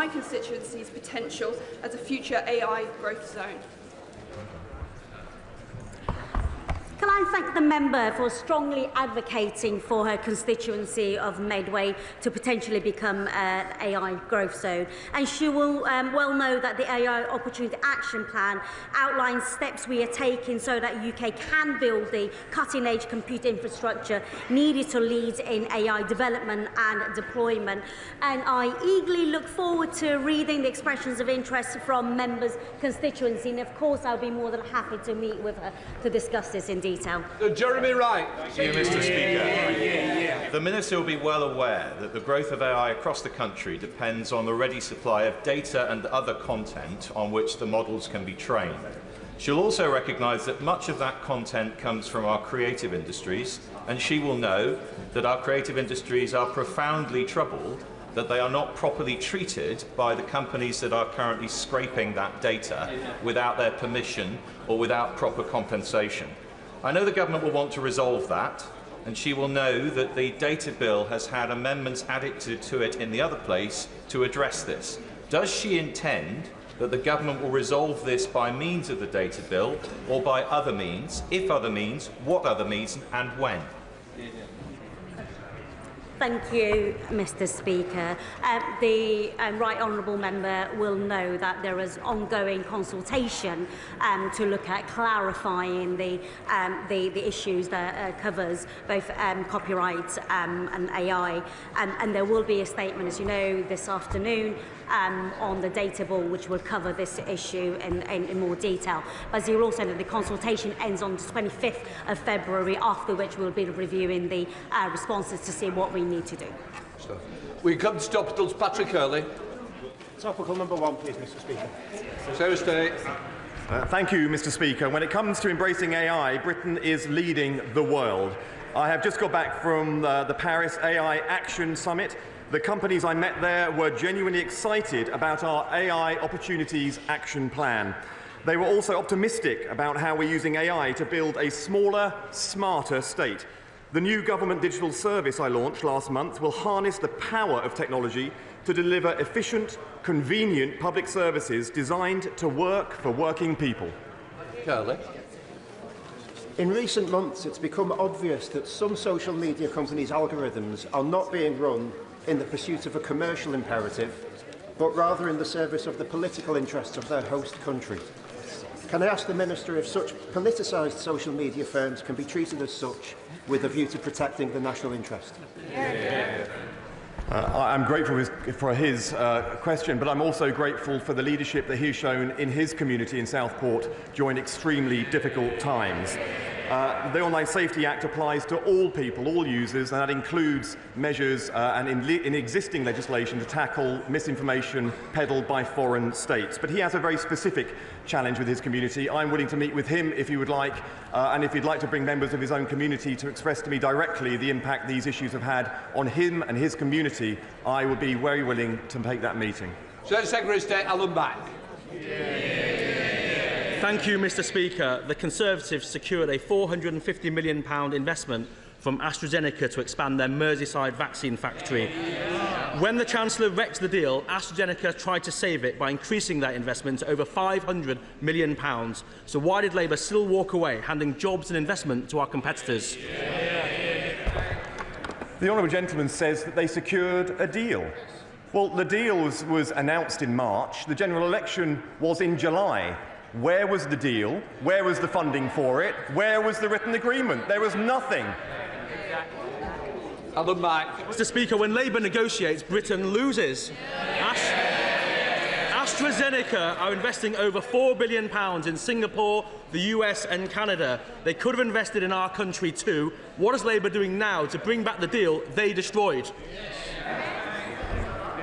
my constituency's potential as a future AI growth zone? Can I thank the member for strongly advocating for her constituency of Medway to potentially become an AI growth zone? And she will well know that the AI Opportunity Action Plan outlines steps we are taking so that UK can build the cutting-edge computer infrastructure needed to lead in AI development and deployment. And I eagerly look forward to reading the expressions of interest from members' constituency. And of course, I'll be more than happy to meet with her to discuss this in detail. Jeremy Wright. Thank you, Mr. Speaker. The Minister will be well aware that the growth of AI across the country depends on the ready supply of data and other content on which the models can be trained. She'll also recognise that much of that content comes from our creative industries, and she will know that our creative industries are profoundly troubled that they are not properly treated by the companies that are currently scraping that data without their permission or without proper compensation. I know the government will want to resolve that, and she will know that the data bill has had amendments added to it in the other place to address this. Does she intend that the government will resolve this by means of the data bill or by other means? If other means, what other means and when? Thank you, Mr. Speaker. The right honourable member will know that there is ongoing consultation to look at clarifying the issues that covers both copyright and AI. And there will be a statement, as you know, this afternoon on the data bill, which will cover this issue in more detail. But as you also know, the consultation ends on the 25th of February, after which we'll be reviewing the responses to see what we need to do. We come to topicals. Patrick Hurley. Topical number 1, please, Mr. Speaker. Sarah Stay. Thank you, Mr. Speaker. When it comes to embracing AI, Britain is leading the world. I have just got back from the Paris AI Action Summit. The companies I met there were genuinely excited about our AI Opportunities Action Plan. They were also optimistic about how we're using AI to build a smaller, smarter state. The new government digital service I launched last month will harness the power of technology to deliver efficient, convenient public services designed to work for working people. Curley. In recent months, it's become obvious that some social media companies' algorithms are not being run in the pursuit of a commercial imperative, but rather in the service of the political interests of their host country. Can I ask the Minister if such politicised social media firms can be treated as such with a view to protecting the national interest? I'm grateful for his question, but I'm also grateful for the leadership that he's shown in his community in Southport during extremely difficult times. The Online Safety Act applies to all people, all users, and that includes measures in existing legislation to tackle misinformation peddled by foreign states. But he has a very specific challenge with his community. I'm willing to meet with him if he would like, and if he'd like to bring members of his own community to express to me directly the impact these issues have had on him and his community, I would be very willing to take that meeting. Secretary of State Alan Back. Thank you, Mr. Speaker. The Conservatives secured a £450 million investment from AstraZeneca to expand their Merseyside vaccine factory. When the Chancellor wrecked the deal, AstraZeneca tried to save it by increasing that investment to over £500 million. So why did Labour still walk away, handing jobs and investment to our competitors? The honourable gentleman says that they secured a deal. Well, the deal was announced in March. The general election was in July. Where was the deal? Where was the funding for it? Where was the written agreement? There was nothing. Alan Back. Mr. Speaker, when Labour negotiates, Britain loses. AstraZeneca are investing over £4 billion in Singapore, the US and Canada. They could have invested in our country too. What is Labour doing now to bring back the deal they destroyed?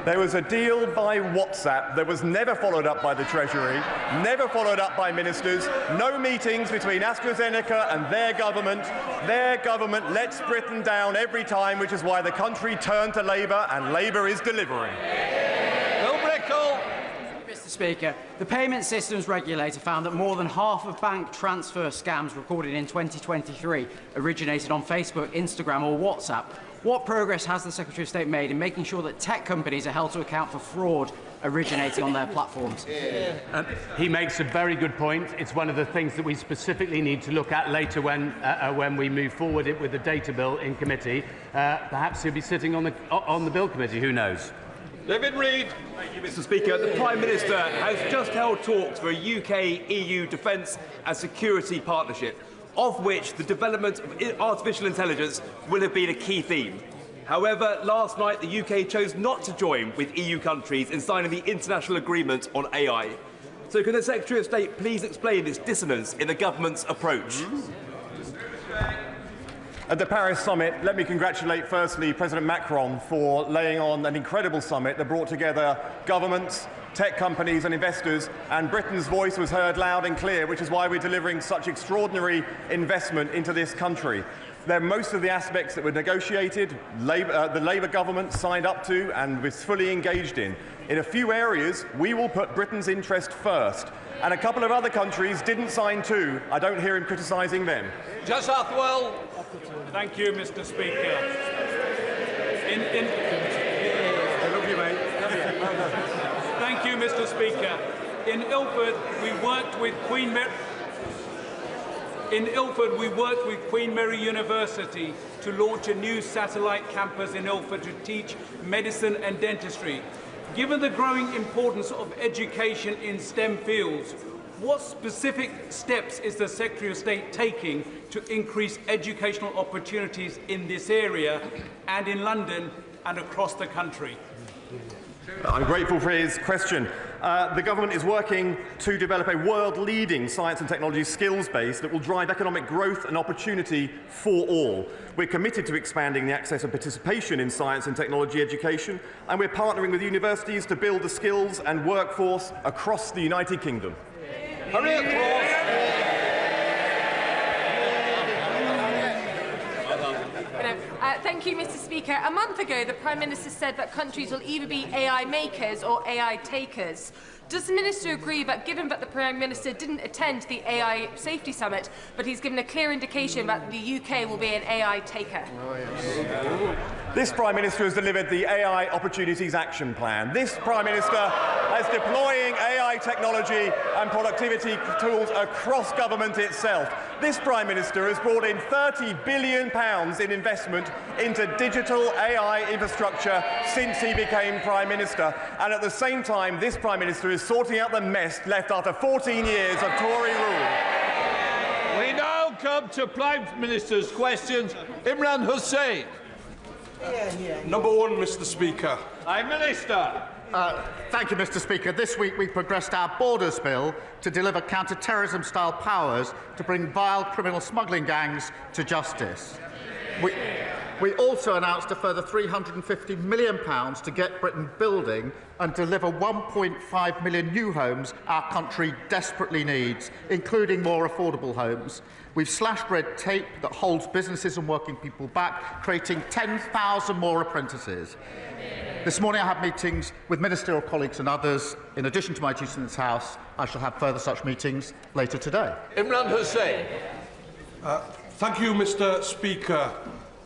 There was a deal by WhatsApp that was never followed up by the Treasury, never followed up by ministers, no meetings between AstraZeneca and their government. Their government lets Britain down every time, which is why the country turned to Labour, and Labour is delivering. Mr. Speaker, the Payment Systems Regulator found that more than half of bank transfer scams recorded in 2023 originated on Facebook, Instagram or WhatsApp. What progress has the Secretary of State made in making sure that tech companies are held to account for fraud originating on their platforms. He makes a very good point. It's one of the things that we specifically need to look at later when we move forward with the data bill in committee. Perhaps he'll be sitting on the bill committee. Who knows? David Reid. Thank you, Mr. Speaker. The Prime Minister has just held talks for a UK-EU defence and security partnership, of which the development of artificial intelligence will have been a key theme. However, last night the UK chose not to join with EU countries in signing the international agreement on AI. So can the Secretary of State please explain this dissonance in the government's approach? At the Paris summit, let me congratulate firstly President Macron for laying on an incredible summit that brought together governments, tech companies and investors, and Britain's voice was heard loud and clear, which is why we're delivering such extraordinary investment into this country. Most of the aspects that were negotiated, the Labour government signed up to and was fully engaged in. In a few areas, we will put Britain's interest first, and a couple of other countries didn't sign too. I don't hear him criticising them. Jess Athwell. Thank you, Mr. Speaker. Thank you, Mr. Speaker. In Ilford, we worked with Queen Mary University to launch a new satellite campus in Ilford to teach medicine and dentistry. Given the growing importance of education in STEM fields, what specific steps is the Secretary of State taking to increase educational opportunities in this area and in London and across the country? I'm grateful for his question. The government is working to develop a world-leading science and technology skills base that will drive economic growth and opportunity for all. We're committed to expanding the access and participation in science and technology education, and we're partnering with universities to build the skills and workforce across the United Kingdom. Thank you, Mr. Speaker. A month ago, the Prime Minister said that countries will either be AI makers or AI takers. Does the Minister agree that, given that the Prime Minister didn't attend the AI Safety Summit, but he's given a clear indication that the UK will be an AI taker? This Prime Minister has delivered the AI Opportunities Action Plan. This Prime Minister is deploying AI technology and productivity tools across government itself. This Prime Minister has brought in £30 billion in investment into digital AI infrastructure since he became Prime Minister. And at the same time, this Prime Minister is sorting out the mess left after 14 years of Tory rule. We now come to Prime Minister's questions. Imran Hussain. Number one, Mr. Speaker. Prime Minister. Thank you, Mr. Speaker. This week we progressed our Borders Bill to deliver counter-terrorism-style powers to bring vile criminal smuggling gangs to justice. We also announced a further £350 million to get Britain building and deliver 1.5 million new homes our country desperately needs, including more affordable homes. We've slashed red tape that holds businesses and working people back, creating 10,000 more apprentices. This morning I have meetings with ministerial colleagues and others. In addition to my duties in this House, I shall have further such meetings later today. Imran Hussain. Thank you, Mr. Speaker.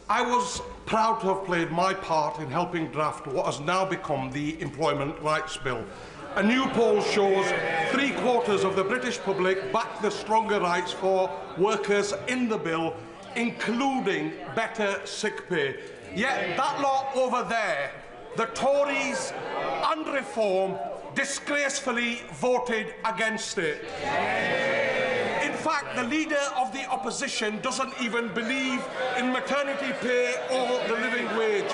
I was proud to have played my part in helping draft what has now become the Employment Rights Bill. A new poll shows 3/4 of the British public back the stronger rights for workers in the bill, including better sick pay. Yet that lot over there, the Tories and Reform, disgracefully voted against it. In fact, the Leader of the Opposition doesn't even believe in maternity pay or the living wage.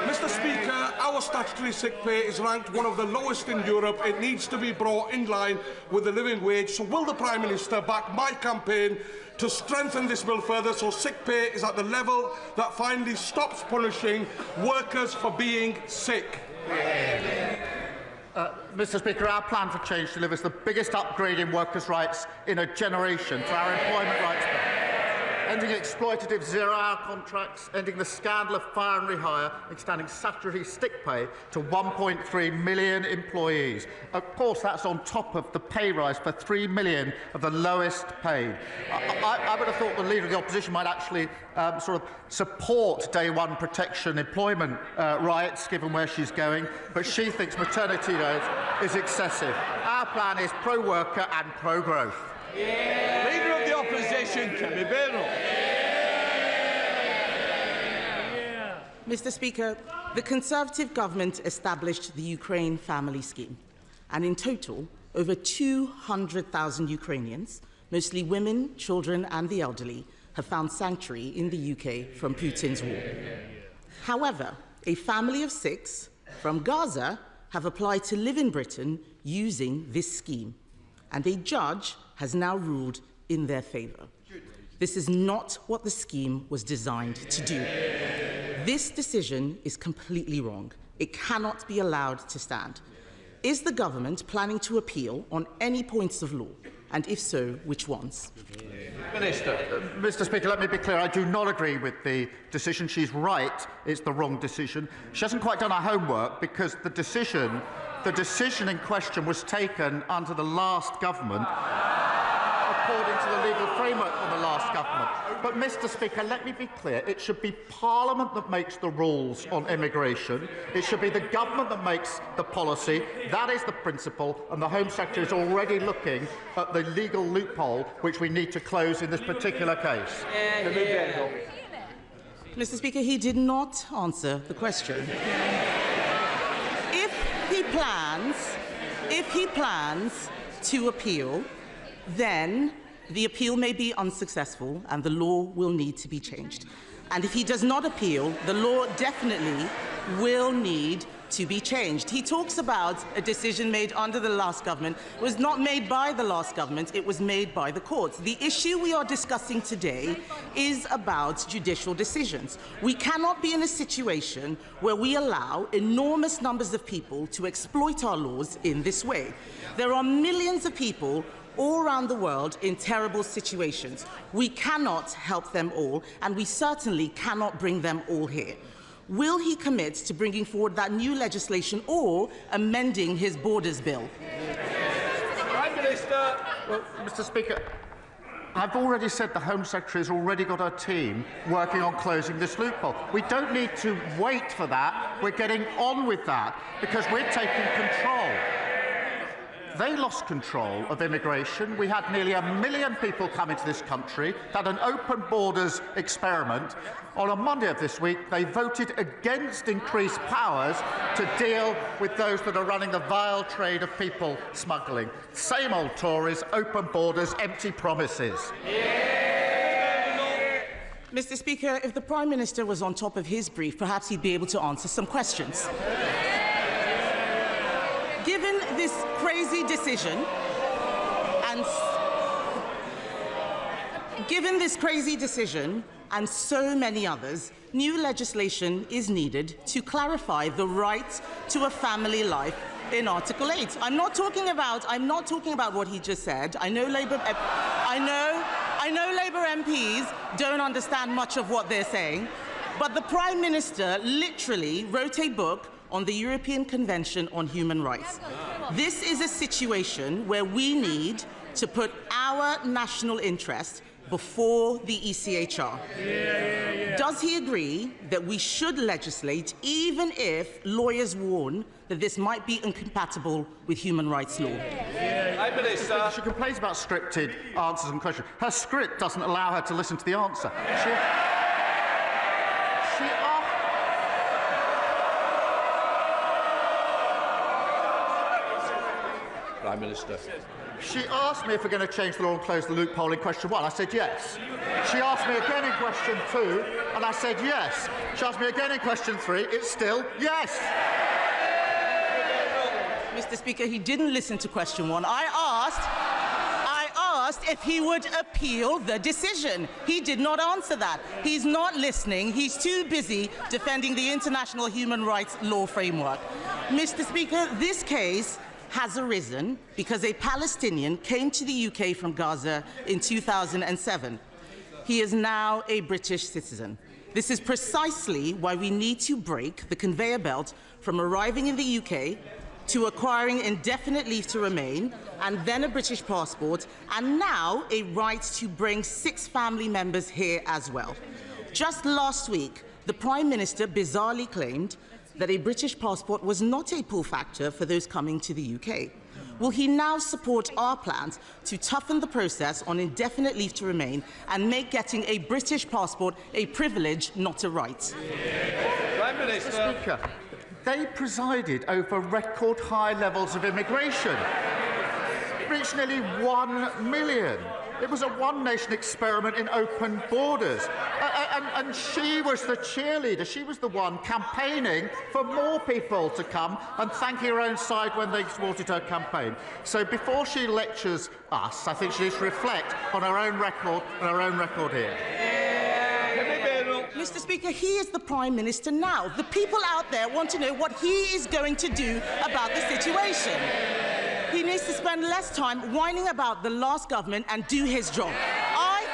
Mr. Speaker, our statutory sick pay is ranked one of the lowest in Europe. It needs to be brought in line with the living wage. So will the Prime Minister back my campaign to strengthen this bill further so sick pay is at the level that finally stops punishing workers for being sick? Mr. Speaker, our plan for change delivers the biggest upgrade in workers' rights in a generation to our Employment Rights Bill. ending exploitative zero-hour contracts, ending the scandal of fire and rehire, extending statutory sick pay to 1.3 million employees. Of course, that's on top of the pay rise for 3 million of the lowest paid. I would have thought the Leader of the Opposition might actually sort of support day one protection employment rights, given where she's going, but she thinks maternity leave is excessive. Our plan is pro-worker and pro-growth. Leader of the Opposition, Kemi Beno. Mr. Speaker, the Conservative government established the Ukraine Family Scheme, and in total, over 200,000 Ukrainians, mostly women, children and the elderly, have found sanctuary in the UK from Putin's war. However, a family of 6 from Gaza have applied to live in Britain using this scheme, and a judge has now ruled in their favour. This is not what the scheme was designed to do. This decision is completely wrong. It cannot be allowed to stand. Is the government planning to appeal on any points of law? And if so, which ones? Minister. Mr. Speaker, let me be clear. I do not agree with the decision. She's right. It's the wrong decision. She hasn't quite done her homework because the decision in question was taken under the last government, according to the legal framework of the last government. But, Mr. Speaker, let me be clear. It should be Parliament that makes the rules on immigration. It should be the government that makes the policy. That is the principle, and the Home Secretary is already looking at the legal loophole which we need to close in this particular case. Mr. Speaker, he did not answer the question. If he plans to appeal, then the appeal may be unsuccessful and the law will need to be changed. And if he does not appeal, the law definitely will need to be changed. He talks about a decision made under the last government. It was not made by the last government, it was made by the courts. The issue we are discussing today is about judicial decisions. We cannot be in a situation where we allow enormous numbers of people to exploit our laws in this way. There are millions of people all around the world in terrible situations. We cannot help them all, and we certainly cannot bring them all here. Will he commit to bringing forward that new legislation or amending his borders bill? Prime Minister. Well, Mr. Speaker, I've already said the Home Secretary has already got her team working on closing this loophole. We don't need to wait for that. We're getting on with that because we're taking control. They lost control of immigration. We had nearly 1 million people come into this country, had an open borders experiment. On a Monday of this week, they voted against increased powers to deal with those that are running the vile trade of people smuggling. Same old Tories, open borders, empty promises. Mr. Speaker, if the Prime Minister was on top of his brief, perhaps he'd be able to answer some questions. Given this crazy decision and so many others, new legislation is needed to clarify the right to a family life in Article 8. I'm not talking about what he just said. I know Labour MPs don't understand much of what they're saying, but the Prime Minister literally wrote a book on the European Convention on Human Rights. This is a situation where we need to put our national interest before the ECHR. Does he agree that we should legislate even if lawyers warn that this might be incompatible with human rights law? She complains about scripted answers and questions. Her script doesn't allow her to listen to the answer. Prime Minister. She asked me if we're going to change the law and close the loophole in question 1. I said yes. She asked me again in question 2, and I said yes. She asked me again in question 3. It's still yes. Mr. Speaker, he didn't listen to question 1. I asked if he would appeal the decision. He did not answer that. He's not listening. He's too busy defending the international human rights law framework. Mr. Speaker, this case has arisen because a Palestinian came to the UK from Gaza in 2007. he is now a British citizen. This is precisely why we need to break the conveyor belt from arriving in the UK to acquiring indefinite leave to remain, and then a British passport, and now a right to bring 6 family members here as well. Just last week, the Prime Minister bizarrely claimed that a British passport was not a pull factor for those coming to the UK. Will he now support our plans to toughen the process on indefinite leave to remain and make getting a British passport a privilege, not a right? Prime Minister. Mr. Speaker, they presided over record high levels of immigration. It reached nearly 1 million. It was a one-nation experiment in open borders. And she was the cheerleader. She was the one campaigning for more people to come and thanking her own side when they supported her campaign. So before she lectures us, I think she needs to reflect on her own record and her own record here. Mr. Speaker, he is the Prime Minister now. The people out there want to know what he is going to do about the situation. He needs to spend less time whining about the last government and do his job. I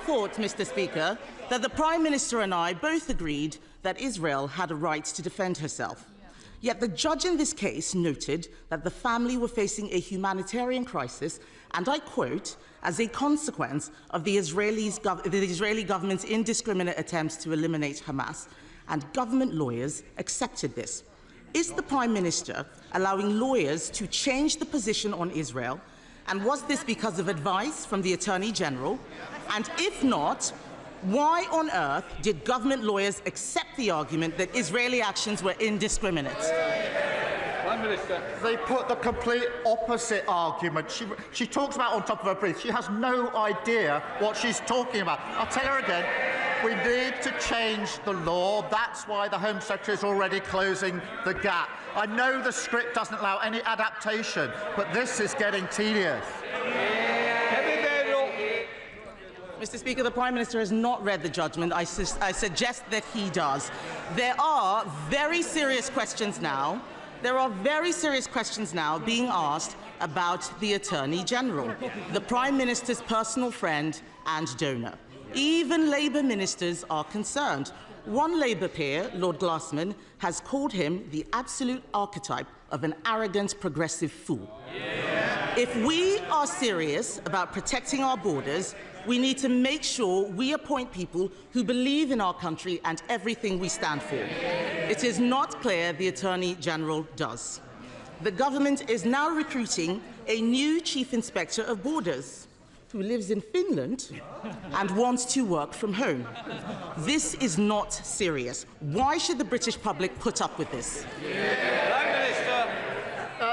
thought, Mr. Speaker, that the Prime Minister and I both agreed that Israel had a right to defend herself. Yet the judge in this case noted that the family were facing a humanitarian crisis, and I quote, as a consequence of the Israeli government's indiscriminate attempts to eliminate Hamas, and government lawyers accepted this. Is the Prime Minister allowing lawyers to change the position on Israel? And was this because of advice from the Attorney General? And if not, why on earth did government lawyers accept the argument that Israeli actions were indiscriminate? Prime Minister. They put the complete opposite argument. She talks about on top of her breath. She has no idea what she's talking about. I'll tell her again. We need to change the law. That's why the Home Secretary is already closing the gap. I know the script doesn't allow any adaptation, but this is getting tedious. Mr. Speaker, the Prime Minister has not read the judgment. I suggest that he does. There are very serious questions now. There are very serious questions now being asked about the Attorney General, the Prime Minister's personal friend and donor. Even Labour ministers are concerned. One Labour peer, Lord Glassman, has called him the absolute archetype of an arrogant progressive fool. Yeah. If we are serious about protecting our borders, we need to make sure we appoint people who believe in our country and everything we stand for. It is not clear the Attorney General does. The government is now recruiting a new Chief Inspector of Borders who lives in Finland and wants to work from home. This is not serious. Why should the British public put up with this? Prime Minister.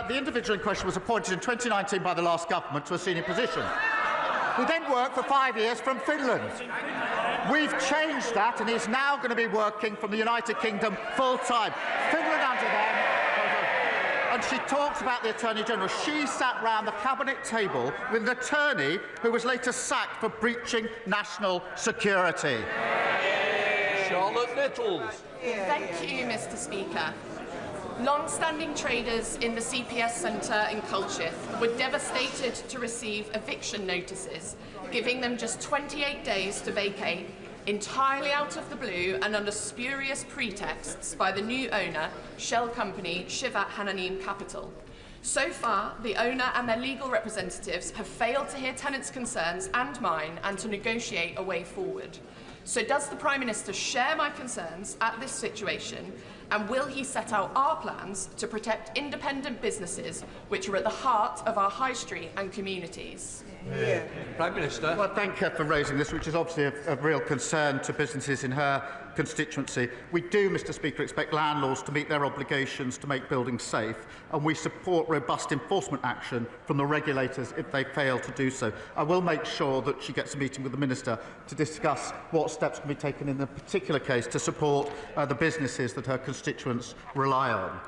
The individual in question was appointed in 2019 by the last government to a senior position. He then worked for 5 years from Finland. We've changed that, and he's now going to be working from the United Kingdom full-time. Finland under them. And she talks about the Attorney General. She sat round the cabinet table with an attorney who was later sacked for breaching national security. Charlotte Nettles. Thank you, Mr. Speaker. Long-standing traders in the CPS Centre in Colchester were devastated to receive eviction notices, giving them just 28 days to vacate, entirely out of the blue and under spurious pretexts by the new owner, shell company Shivat Hananim Capital. So far, the owner and their legal representatives have failed to hear tenants' concerns and mine and to negotiate a way forward. So does the Prime Minister share my concerns at this situation, and will he set out our plans to protect independent businesses which are at the heart of our high street and communities? Yeah. Prime Minister. Well, thank her for raising this, which is obviously of real concern to businesses in her constituency. We do, Mr. Speaker, expect landlords to meet their obligations to make buildings safe, and we support robust enforcement action from the regulators if they fail to do so. I will make sure that she gets a meeting with the Minister to discuss what steps can be taken in the particular case to support the businesses that her constituents rely on.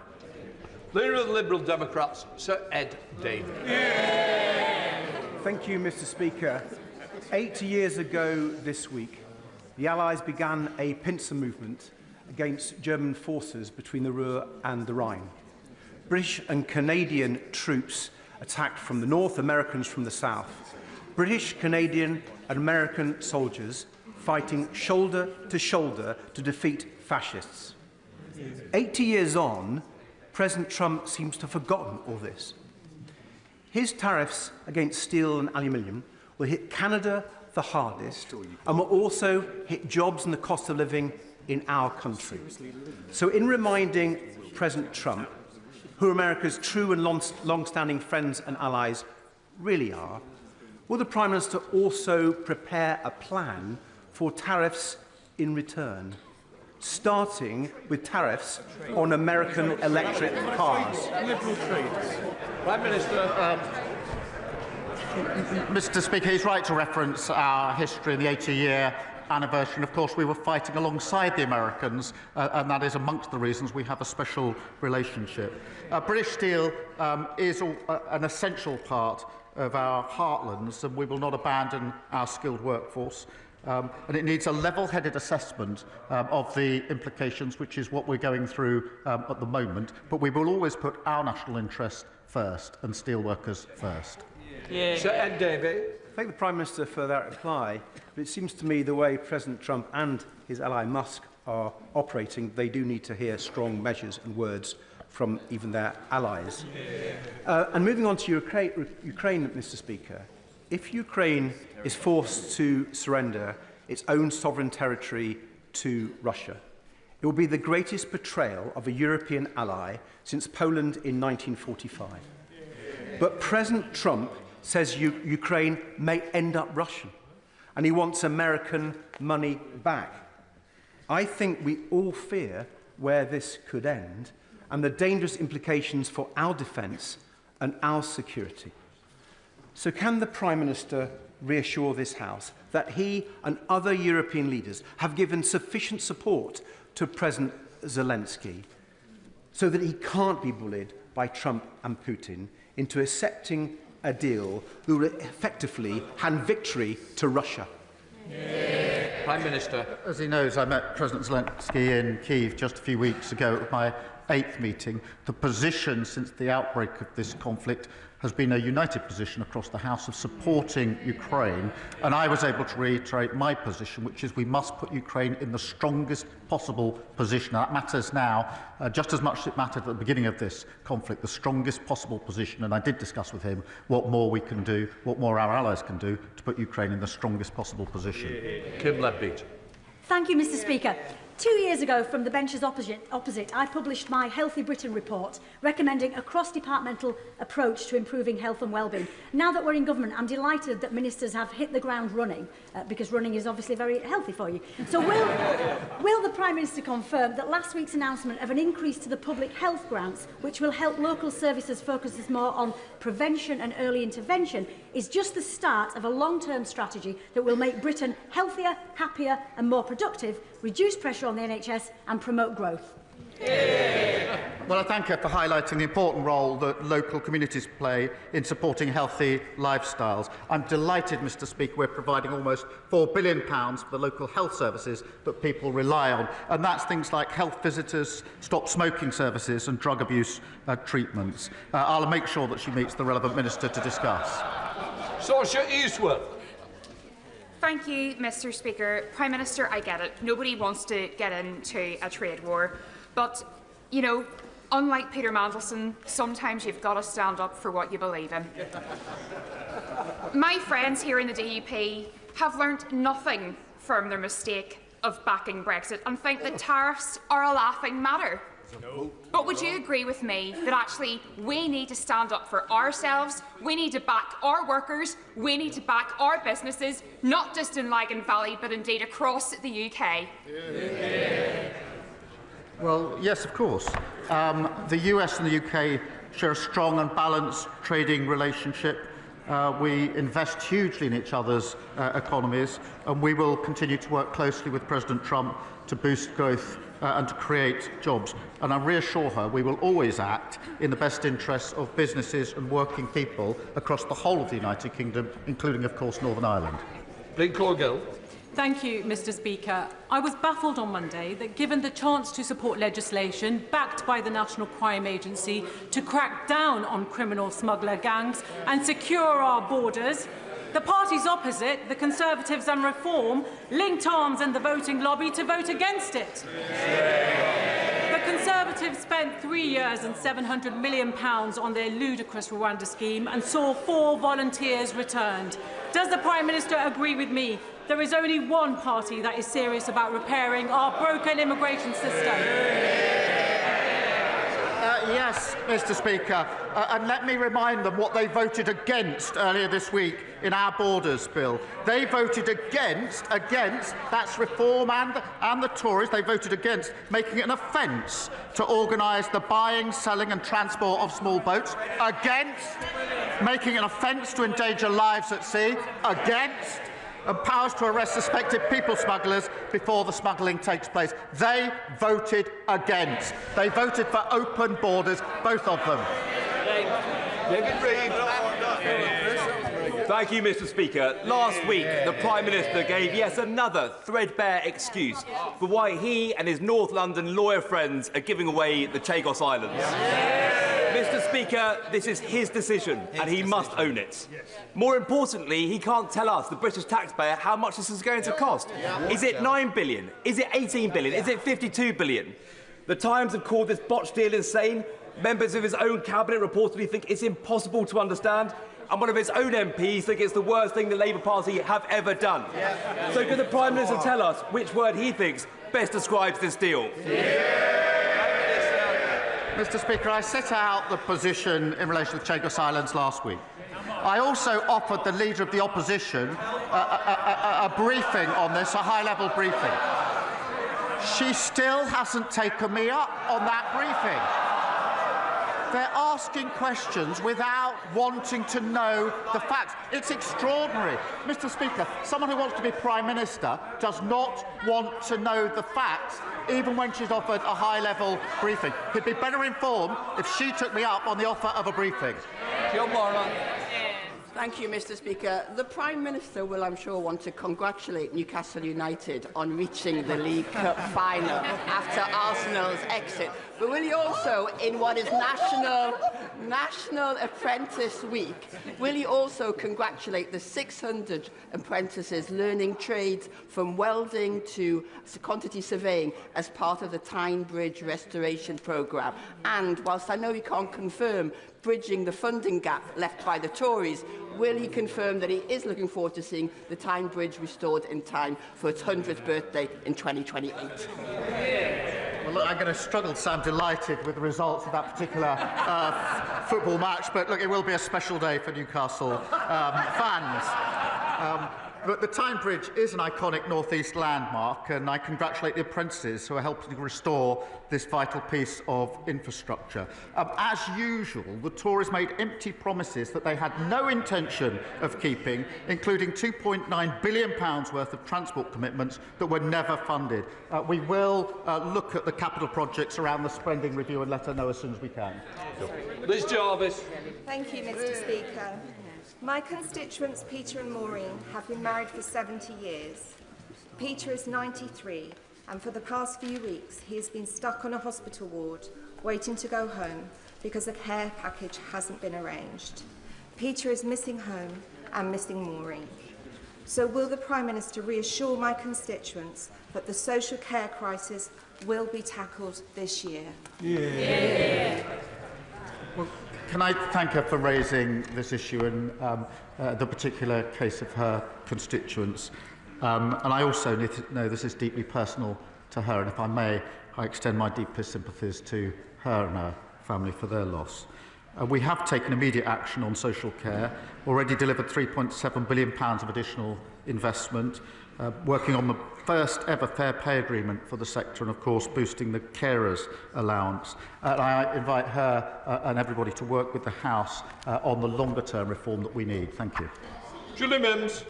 Leader of the Liberal Democrats, Sir Ed Davey. Thank you, Mr. Speaker. 80 years ago this week, the Allies began a pincer movement against German forces between the Ruhr and the Rhine. British and Canadian troops attacked from the north, Americans from the south. British, Canadian and American soldiers fighting shoulder to defeat fascists. 80 years on, President Trump seems to have forgotten all this. His tariffs against steel and aluminium will hit Canada the hardest and will also hit jobs and the cost of living in our country. So in reminding President Trump who America's true and long-standing friends and allies really are, will the Prime Minister also prepare a plan for tariffs in return, starting with tariffs on American electric cars? Prime Minister. Mr. Speaker, he's right to reference our history in the 80-year anniversary. And of course, we were fighting alongside the Americans, and that is amongst the reasons we have a special relationship. British steel is an essential part of our heartlands, and we will not abandon our skilled workforce. And it needs a level-headed assessment of the implications, which is what we're going through at the moment. But we will always put our national interest first and steelworkers first. Sir David. Thank the Prime Minister for that reply. But it seems to me the way President Trump and his ally Musk are operating, they do need to hear strong measures and words from even their allies. And moving on to Ukraine, Mr. Speaker, if Ukraine is forced to surrender its own sovereign territory to Russia, it will be the greatest betrayal of a European ally since Poland in 1945. But President Trump says Ukraine may end up Russian, and he wants American money back. I think we all fear where this could end and the dangerous implications for our defence and our security. So can the Prime Minister reassure this House that he and other European leaders have given sufficient support to President Zelensky so that he can't be bullied by Trump and Putin into accepting a deal who will effectively hand victory to Russia? Prime Minister. As he knows, I met President Zelensky in Kyiv just a few weeks ago at my 8th meeting. The position since the outbreak of this conflict has been a united position across the House of supporting Ukraine, and I was able to reiterate my position, which is we must put Ukraine in the strongest possible position. That matters now just as much as it mattered at the beginning of this conflict, the strongest possible position, and I did discuss with him what more we can do, what more our allies can do to put Ukraine in the strongest possible position. Kim Ledbeat. Thank you, Mr. Speaker. 2 years ago, from the benches opposite, I published my Healthy Britain report, recommending a cross-departmental approach to improving health and wellbeing. Now that we're in government, I'm delighted that ministers have hit the ground running, because running is obviously very healthy for you. So will the Prime Minister confirm that last week's announcement of an increase to the public health grants, which will help local services focus more on prevention and early intervention, is just the start of a long-term strategy that will make Britain healthier, happier and more productive, reduce pressure on the NHS and promote growth? Well, I thank her for highlighting the important role that local communities play in supporting healthy lifestyles. I'm delighted, Mr. Speaker, we're providing almost £4 billion for the local health services that people rely on, and that's things like health visitors, stop smoking services and drug abuse treatments. I'll make sure that she meets the relevant minister to discuss. Saoirse Eastwood. Thank you, Mr. Speaker. Prime Minister, I get it. Nobody wants to get into a trade war. But, you know, unlike Peter Mandelson, sometimes you've got to stand up for what you believe in. My friends here in the DUP have learnt nothing from their mistake of backing Brexit and think that tariffs are a laughing matter. No. But would you agree with me that actually we need to stand up for ourselves, we need to back our workers, we need to back our businesses, not just in Lagan Valley, but indeed across the UK? Yeah. Well, yes, of course. The US and the UK share a strong and balanced trading relationship. We invest hugely in each other's economies, and we will continue to work closely with President Trump to boost growth and to create jobs. And I reassure her we will always act in the best interests of businesses and working people across the whole of the United Kingdom, including, of course, Northern Ireland. Thank you, Mr. Speaker. I was baffled on Monday that, given the chance to support legislation backed by the National Crime Agency to crack down on criminal smuggler gangs and secure our borders, The parties opposite, the Conservatives and Reform, linked arms in the voting lobby to vote against it. The Conservatives spent 3 years and £700 million on their ludicrous Rwanda scheme and saw 4 volunteers returned. Does the Prime Minister agree with me? There is only one party that is serious about repairing our broken immigration system. Yes, Mr. Speaker, and let me remind them what they voted against earlier this week in our Borders Bill. They voted against, that's Reform and the Tories, they voted against making it an offence to organise the buying, selling and transport of small boats, against making it an offence to endanger lives at sea, against and powers to arrest suspected people smugglers before the smuggling takes place. They voted against. They voted for open borders, both of them. Thank you, Mr. Speaker. Last week, the Prime Minister gave yet another threadbare excuse for why he and his North London lawyer friends are giving away the Chagos Islands. Mr. Speaker, this is his decision, and he must own it. More importantly, he can't tell us, the British taxpayer, how much this is going to cost. Is it £9 billion? Is it £18 billion? Is it £52 billion? The Times have called this botched deal insane. Members of his own cabinet reportedly think it's impossible to understand. And one of his own MPs think it's the worst thing the Labour Party have ever done. So could the Prime Minister tell us which word he thinks best describes this deal? Mr. Speaker, I set out the position in relation to the Chagos Islands last week. I also offered the Leader of the Opposition a briefing on this, a high-level briefing. She still hasn't taken me up on that briefing. They're asking questions without wanting to know the facts. It's extraordinary. Mr. Speaker, someone who wants to be Prime Minister does not want to know the facts, even when she's offered a high-level briefing. He'd be better informed if she took me up on the offer of a briefing. Thank you, Mr. Speaker. The Prime Minister will, I'm sure, want to congratulate Newcastle United on reaching the League Cup final after Arsenal's exit. But will he also, in what is National Apprentice Week, will he also congratulate the 600 apprentices learning trades from welding to quantity surveying as part of the Tyne Bridge restoration programme? And whilst I know he can't confirm bridging the funding gap left by the Tories, will he confirm that he is looking forward to seeing the Tyne Bridge restored in time for its 100th birthday in 2028? Well, look, I'm going to struggle to sound delighted with the results of that particular football match, but look, it will be a special day for Newcastle fans. But the Tyne Bridge is an iconic North East landmark, and I congratulate the apprentices who are helping to restore this vital piece of infrastructure. As usual, the Tories made empty promises that they had no intention of keeping, including £2.9 billion worth of transport commitments that were never funded. We will look at the capital projects around the spending review and let her know as soon as we can. Liz Jarvis. Thank you, Mr. Speaker. My constituents, Peter and Maureen, have been married for 70 years. Peter is 93, and for the past few weeks he has been stuck on a hospital ward, waiting to go home because a care package hasn't been arranged. Peter is missing home and missing Maureen. So will the Prime Minister reassure my constituents that the social care crisis will be tackled this year? Well, can I thank her for raising this issue and the particular case of her constituents? And I also need to know this is deeply personal to her, and if I may, I extend my deepest sympathies to her and her family for their loss. We have taken immediate action on social care, already delivered £3.7 billion of additional investment, working on the first ever fair pay agreement for the sector and, of course, boosting the carers allowance. I invite her and everybody to work with the House on the longer-term reform that we need. Thank you. Julie Mims.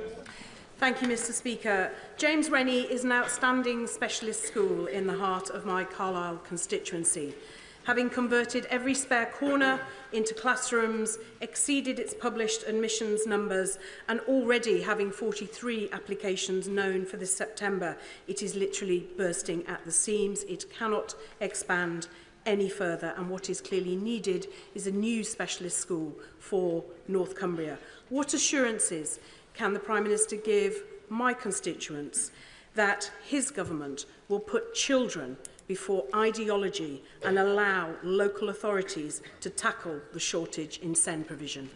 Thank you, Mr. Speaker. James Rennie is an outstanding specialist school in the heart of my Carlisle constituency. Having converted every spare corner into classrooms, exceeded its published admissions numbers, and already having 43 applications known for this September, it is literally bursting at the seams. It cannot expand any further, and what is clearly needed is a new specialist school for North Cumbria. What assurances can the Prime Minister give my constituents that his government will put children before ideology and allow local authorities to tackle the shortage in SEND provision?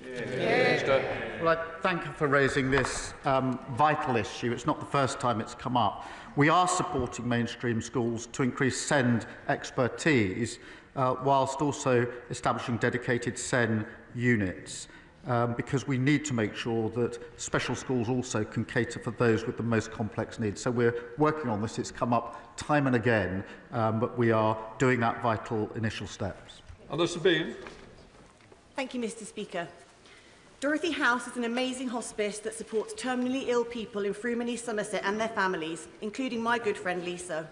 Well, I thank you for raising this vital issue. It's not the first time it's come up. We are supporting mainstream schools to increase SEND expertise whilst also establishing dedicated SEN units. Because we need to make sure that special schools also can cater for those with the most complex needs. So we're working on this. It's come up time and again, but we are doing that vital initial steps. Thank you, Mr. Speaker. Dorothy House is an amazing hospice that supports terminally ill people in Frumeney, Somerset and their families, including my good friend Lisa.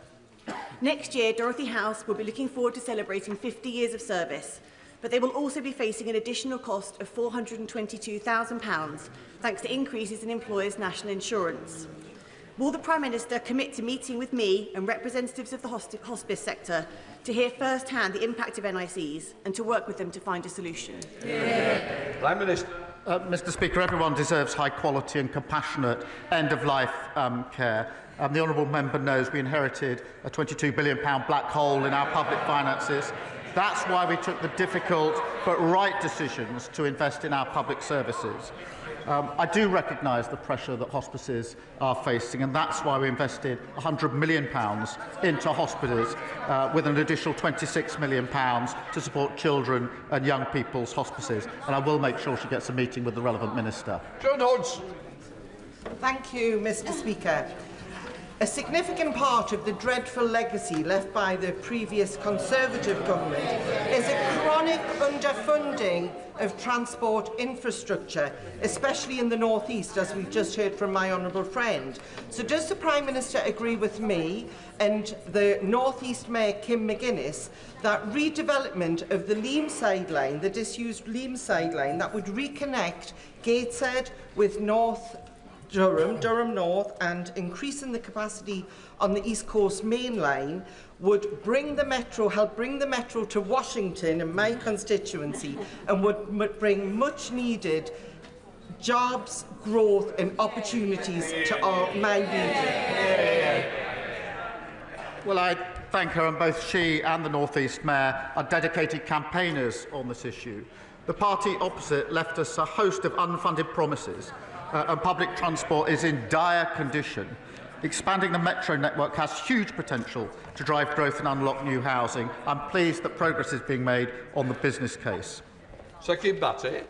Next year, Dorothy House will be looking forward to celebrating 50 years of service, but they will also be facing an additional cost of £422,000 thanks to increases in employers' national insurance. Will the Prime Minister commit to meeting with me and representatives of the hospice sector to hear first-hand the impact of NICs and to work with them to find a solution? Prime Minister. Mr. Speaker, everyone deserves high-quality and compassionate end-of-life care. The honourable member knows we inherited a £22 billion black hole in our public finances. That's why we took the difficult but right decisions to invest in our public services. I do recognise the pressure that hospices are facing, and that's why we invested £100 million into hospitals, with an additional £26 million to support children and young people's hospices. And I will make sure she gets a meeting with the relevant minister. John Hodge. Thank you, Mr. Speaker. A significant part of the dreadful legacy left by the previous Conservative government is a chronic underfunding of transport infrastructure, especially in the North East, as we've just heard from my honourable friend. So does the Prime Minister agree with me and the North East Mayor Kim McGuinness that redevelopment of the Leamside line, the disused Leamside line, that would reconnect Gateshead with Durham North, and increasing the capacity on the East Coast Main Line would help bring the metro to Washington in my constituency, and would bring much needed jobs, growth and opportunities to my region? Well, I thank her, and both she and the North East Mayor are dedicated campaigners on this issue. The party opposite left us a host of unfunded promises, and public transport is in dire condition. Expanding the metro network has huge potential to drive growth and unlock new housing. I'm pleased that progress is being made on the business case. Second Batty.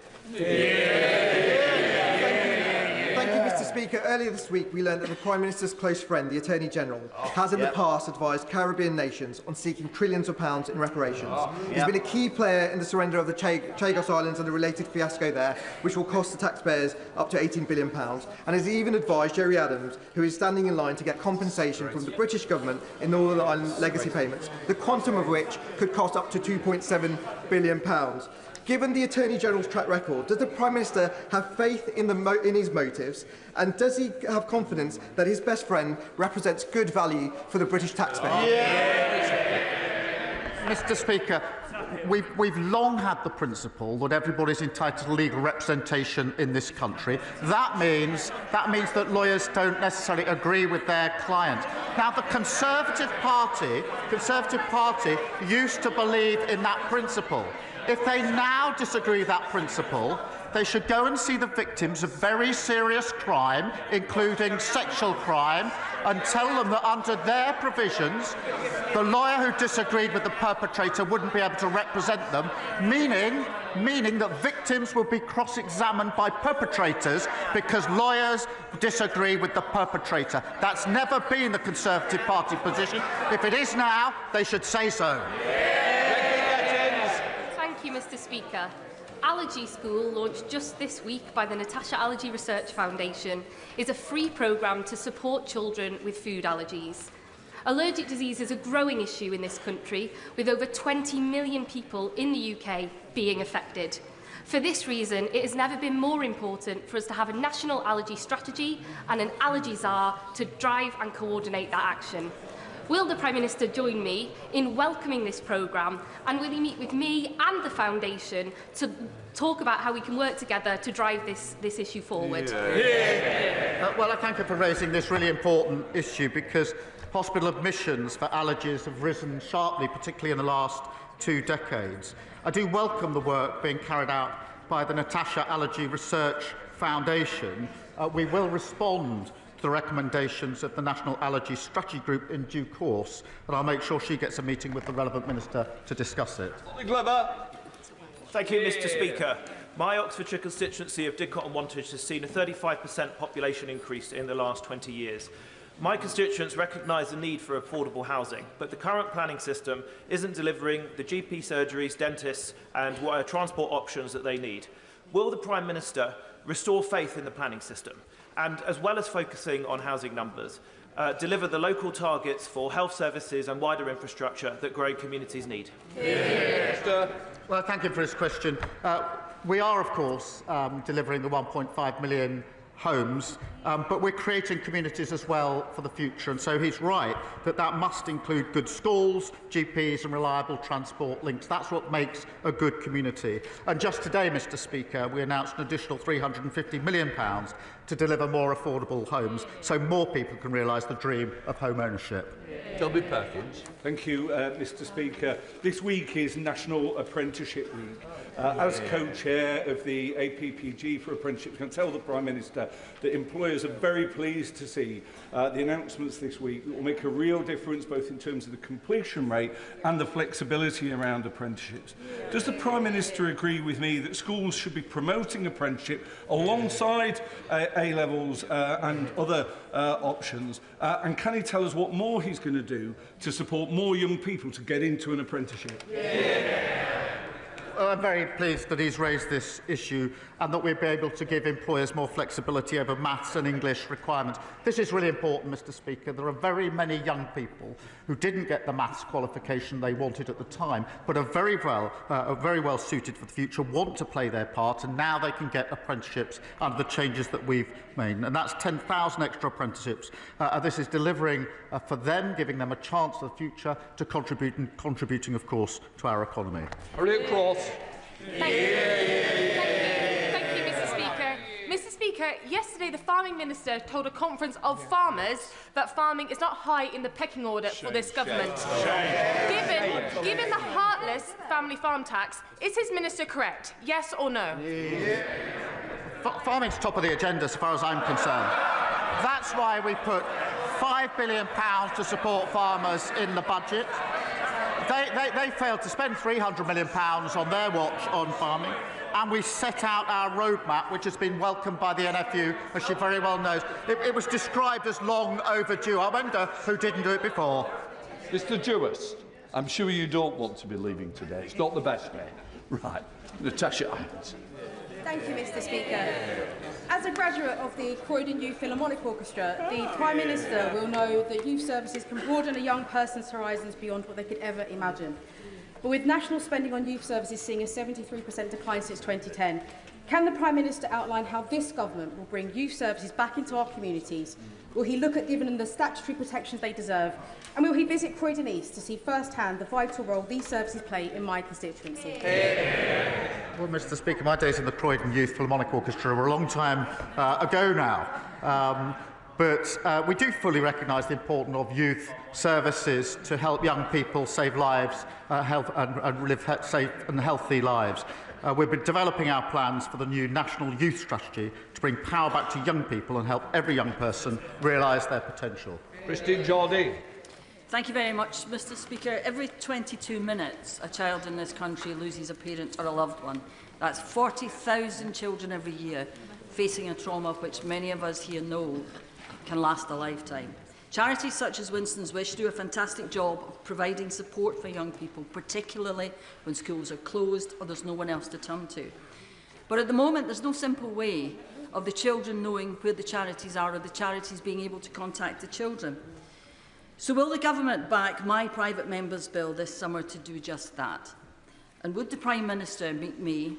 Thank you, Mr. Speaker. Earlier this week, we learned that the Prime Minister's close friend, the Attorney General, has in the past advised Caribbean nations on seeking trillions of pounds in reparations. He's been a key player in the surrender of the Chagos Islands and the related fiasco there, which will cost the taxpayers up to £18 billion, and has even advised Jerry Adams, who is standing in line to get compensation from the British government in Northern Ireland legacy payments, the quantum of which could cost up to £2.7 billion. Given the Attorney General's track record, does the Prime Minister have faith in his motives, and does he have confidence that his best friend represents good value for the British taxpayer? Mr. Speaker, we've long had the principle that everybody's entitled to legal representation in this country. That means that lawyers don't necessarily agree with their client. Now, the Conservative Party used to believe in that principle. If they now disagree with that principle, they should go and see the victims of very serious crime, including sexual crime, and tell them that under their provisions, the lawyer who disagreed with the perpetrator wouldn't be able to represent them, meaning that victims will be cross-examined by perpetrators because lawyers disagree with the perpetrator. That's never been the Conservative Party position. If it is now, they should say so. Thank you, Mr. Speaker. Allergy School, launched just this week by the Natasha Allergy Research Foundation, is a free programme to support children with food allergies. Allergic disease is a growing issue in this country, with over 20 million people in the UK being affected. For this reason, it has never been more important for us to have a national allergy strategy and an allergy czar to drive and coordinate that action. Will the Prime Minister join me in welcoming this programme, and will he meet with me and the Foundation to talk about how we can work together to drive this issue forward? Well, I thank you for raising this really important issue, because hospital admissions for allergies have risen sharply, particularly in the last 2 decades. I do welcome the work being carried out by the Natasha Allergy Research Foundation. We will respond to the recommendations of the National Allergy Strategy Group in due course, and I'll make sure she gets a meeting with the relevant minister to discuss it. Thank you, Mr. Speaker. My Oxfordshire constituency of Didcot and Wantage has seen a 35% population increase in the last 20 years. My constituents recognise the need for affordable housing, but the current planning system isn't delivering the GP surgeries, dentists and transport options that they need. Will the Prime Minister restore faith in the planning system and, as well as focusing on housing numbers, deliver the local targets for health services and wider infrastructure that growing communities need? Well, thank you for this question. We are, of course, delivering the 1.5 million homes, but we're creating communities as well for the future, and so he's right that that must include good schools, GPs and reliable transport links. That's what makes a good community. And just today, Mr. Speaker, we announced an additional £350 million to deliver more affordable homes so more people can realise the dream of home ownership. Toby Perkins. Thank you, Mr. Speaker. This week is National Apprenticeship Week. As co-chair of the APPG for Apprenticeship, I can tell the Prime Minister that employers are very pleased to see the announcements this week that will make a real difference both in terms of the completion rate and the flexibility around apprenticeships. Does the Prime Minister agree with me that schools should be promoting apprenticeship alongside A-levels and other options? And can he tell us what more he's going to do to support more young people to get into an apprenticeship? I'm very pleased that he's raised this issue and that we'll be able to give employers more flexibility over maths and English requirements. This is really important, Mr. Speaker. There are very many young people who didn't get the maths qualification they wanted at the time, but are very well suited for the future, want to play their part, and now they can get apprenticeships under the changes that we've made. And that's 10,000 extra apprenticeships. This is delivering for them, giving them a chance for the future to contributing, of course, to our economy. Harriet Cross. Thank you, Mr. Speaker. Mr. Speaker, yesterday the Farming Minister told a conference of farmers that farming is not high in the pecking order for this government. Given the heartless family farm tax, is his minister correct? Yes or no? Farming's top of the agenda as far as I'm concerned. That's why we put £5 billion to support farmers in the budget. They failed to spend £300 million on their watch on farming, and we set out our roadmap, which has been welcomed by the NFU, as she very well knows. It was described as long overdue. I wonder who didn't do it before. Mr. Jewess, I'm sure you don't want to be leaving today. It's not the best day. Right. Natasha Irons. Thank you, Mr. Speaker. As a graduate of the Croydon Youth Philharmonic Orchestra, the Prime Minister will know that youth services can broaden a young person's horizons beyond what they could ever imagine. But with national spending on youth services seeing a 73% decline since 2010, can the Prime Minister outline how this government will bring youth services back into our communities? Will he look at giving them the statutory protections they deserve? And will he visit Croydon East to see firsthand the vital role these services play in my constituency? Well, Mr. Speaker, my days in the Croydon Youth Philharmonic Orchestra were a long time ago now. But we do fully recognise the importance of youth services to help young people save lives and live safe and healthy lives. We've been developing our plans for the new National Youth Strategy to bring power back to young people and help every young person realise their potential. Christine Jardine. Thank you very much, Mr. Speaker. Every 22 minutes, a child in this country loses a parent or a loved one. That's 40,000 children every year facing a trauma which many of us here know can last a lifetime. Charities such as Winston's Wish do a fantastic job of providing support for young people, particularly when schools are closed or there's no one else to turn to. But at the moment, there's no simple way of the children knowing where the charities are or the charities being able to contact the children. So will the government back my private member's bill this summer to do just that? And would the Prime Minister meet me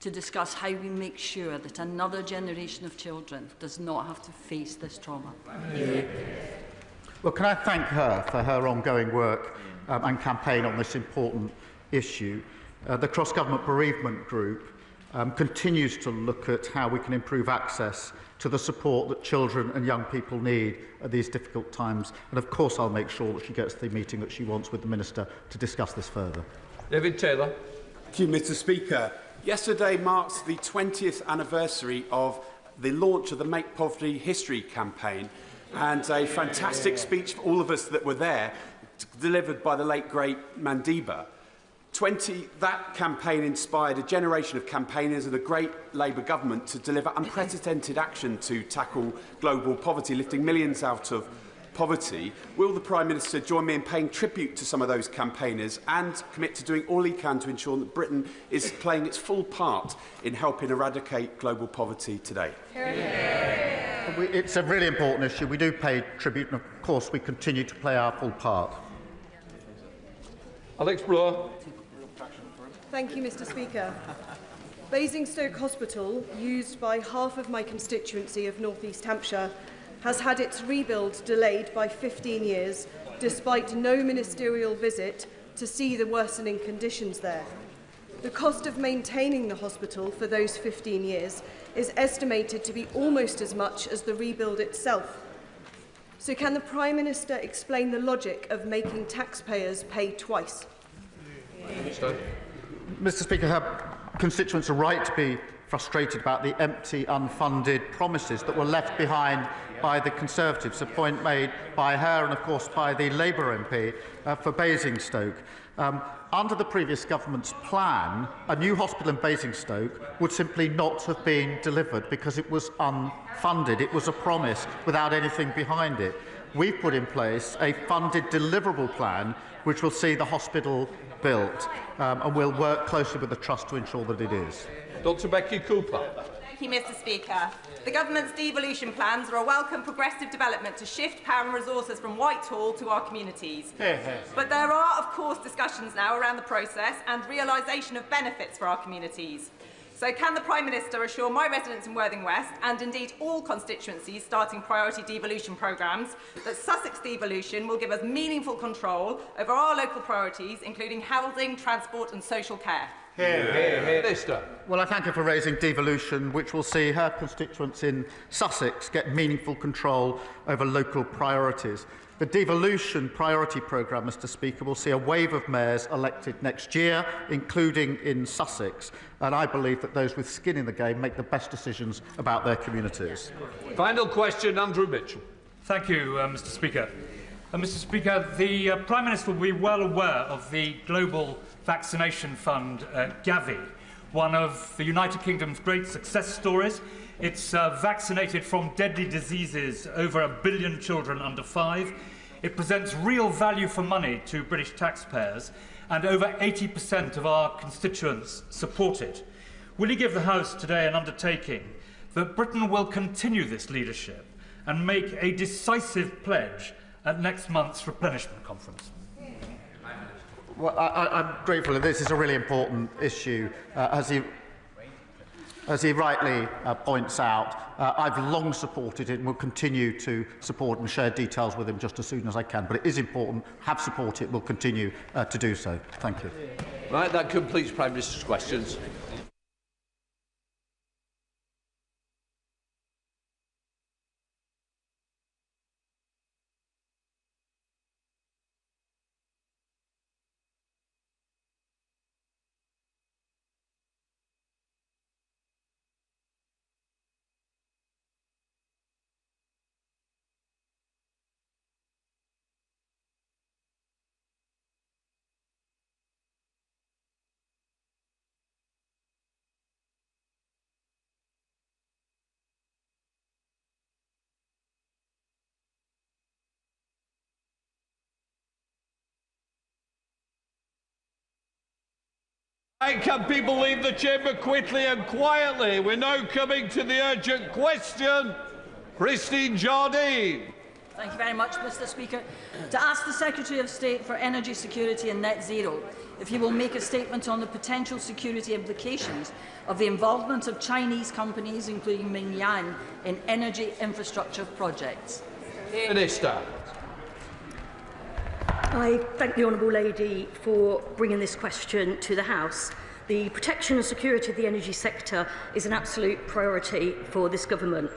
to discuss how we make sure that another generation of children does not have to face this trauma? Well, can I thank her for her ongoing work and campaign on this important issue. The Cross-Government Bereavement Group continues to look at how we can improve access to the support that children and young people need at these difficult times. And of course, I'll make sure that she gets the meeting that she wants with the Minister to discuss this further. David Taylor. Thank you, Mr. Speaker. Yesterday marks the 20th anniversary of the launch of the Make Poverty History campaign, and a fantastic speech for all of us that were there, delivered by the late, great Mandiba. That campaign inspired a generation of campaigners and a great Labour government to deliver unprecedented action to tackle global poverty, lifting millions out of poverty. Will the Prime Minister join me in paying tribute to some of those campaigners and commit to doing all he can to ensure that Britain is playing its full part in helping eradicate global poverty today? It's a really important issue. We do pay tribute, and of course we continue to play our full part. Alex Bloor. Thank you, Mr. Speaker. Basingstoke Hospital, used by half of my constituency of North East Hampshire, has had its rebuild delayed by 15 years, despite no ministerial visit to see the worsening conditions there. The cost of maintaining the hospital for those 15 years is estimated to be almost as much as the rebuild itself. So can the Prime Minister explain the logic of making taxpayers pay twice? Mr. Speaker, her constituents are right to be frustrated about the empty, unfunded promises that were left behind by the Conservatives, a point made by her and, of course, by the Labour MP for Basingstoke. Under the previous government's plan, a new hospital in Basingstoke would simply not have been delivered because it was unfunded. It was a promise without anything behind it. We've put in place a funded deliverable plan which will see the hospital built, and we'll work closely with the Trust to ensure that it is. Dr Becky Cooper. Thank you, Mr. Speaker. The government's devolution plans are a welcome progressive development to shift power and resources from Whitehall to our communities. But there are, of course, discussions now around the process and realisation of benefits for our communities. So can the Prime Minister assure my residents in Worthing West, and indeed all constituencies starting priority devolution programmes, that Sussex devolution will give us meaningful control over our local priorities, including housing, transport and social care? Minister. Well, I thank her for raising devolution, which will see her constituents in Sussex get meaningful control over local priorities. The devolution priority programme, Mr. Speaker, will see a wave of mayors elected next year, including in Sussex, and I believe that those with skin in the game make the best decisions about their communities. Final question, Andrew Mitchell. Thank you, Mr. Speaker. Mr. Speaker, the Prime Minister will be well aware of the Global Vaccination Fund, Gavi, one of the United Kingdom's great success stories. It's vaccinated from deadly diseases over 1 billion children under 5. It presents real value for money to British taxpayers, and over 80% of our constituents support it. Will he give the House today an undertaking that Britain will continue this leadership and make a decisive pledge at next month's replenishment conference? Well, I'm grateful that this is a really important issue. As he rightly points out, I've long supported it and will continue to support and share details with him just as soon as I can. But it is important, have supported it, will continue to do so. Thank you. Right, that completes Prime Minister's questions. Can people leave the chamber quickly and quietly? We're now coming to the urgent question. Christine Jardine. Thank you very much, Mr. Speaker. To ask the Secretary of State for Energy Security and Net Zero if he will make a statement on the potential security implications of the involvement of Chinese companies, including Mingyang, in energy infrastructure projects. Minister. I thank the Honourable Lady for bringing this question to the House. The protection and security of the energy sector is an absolute priority for this government.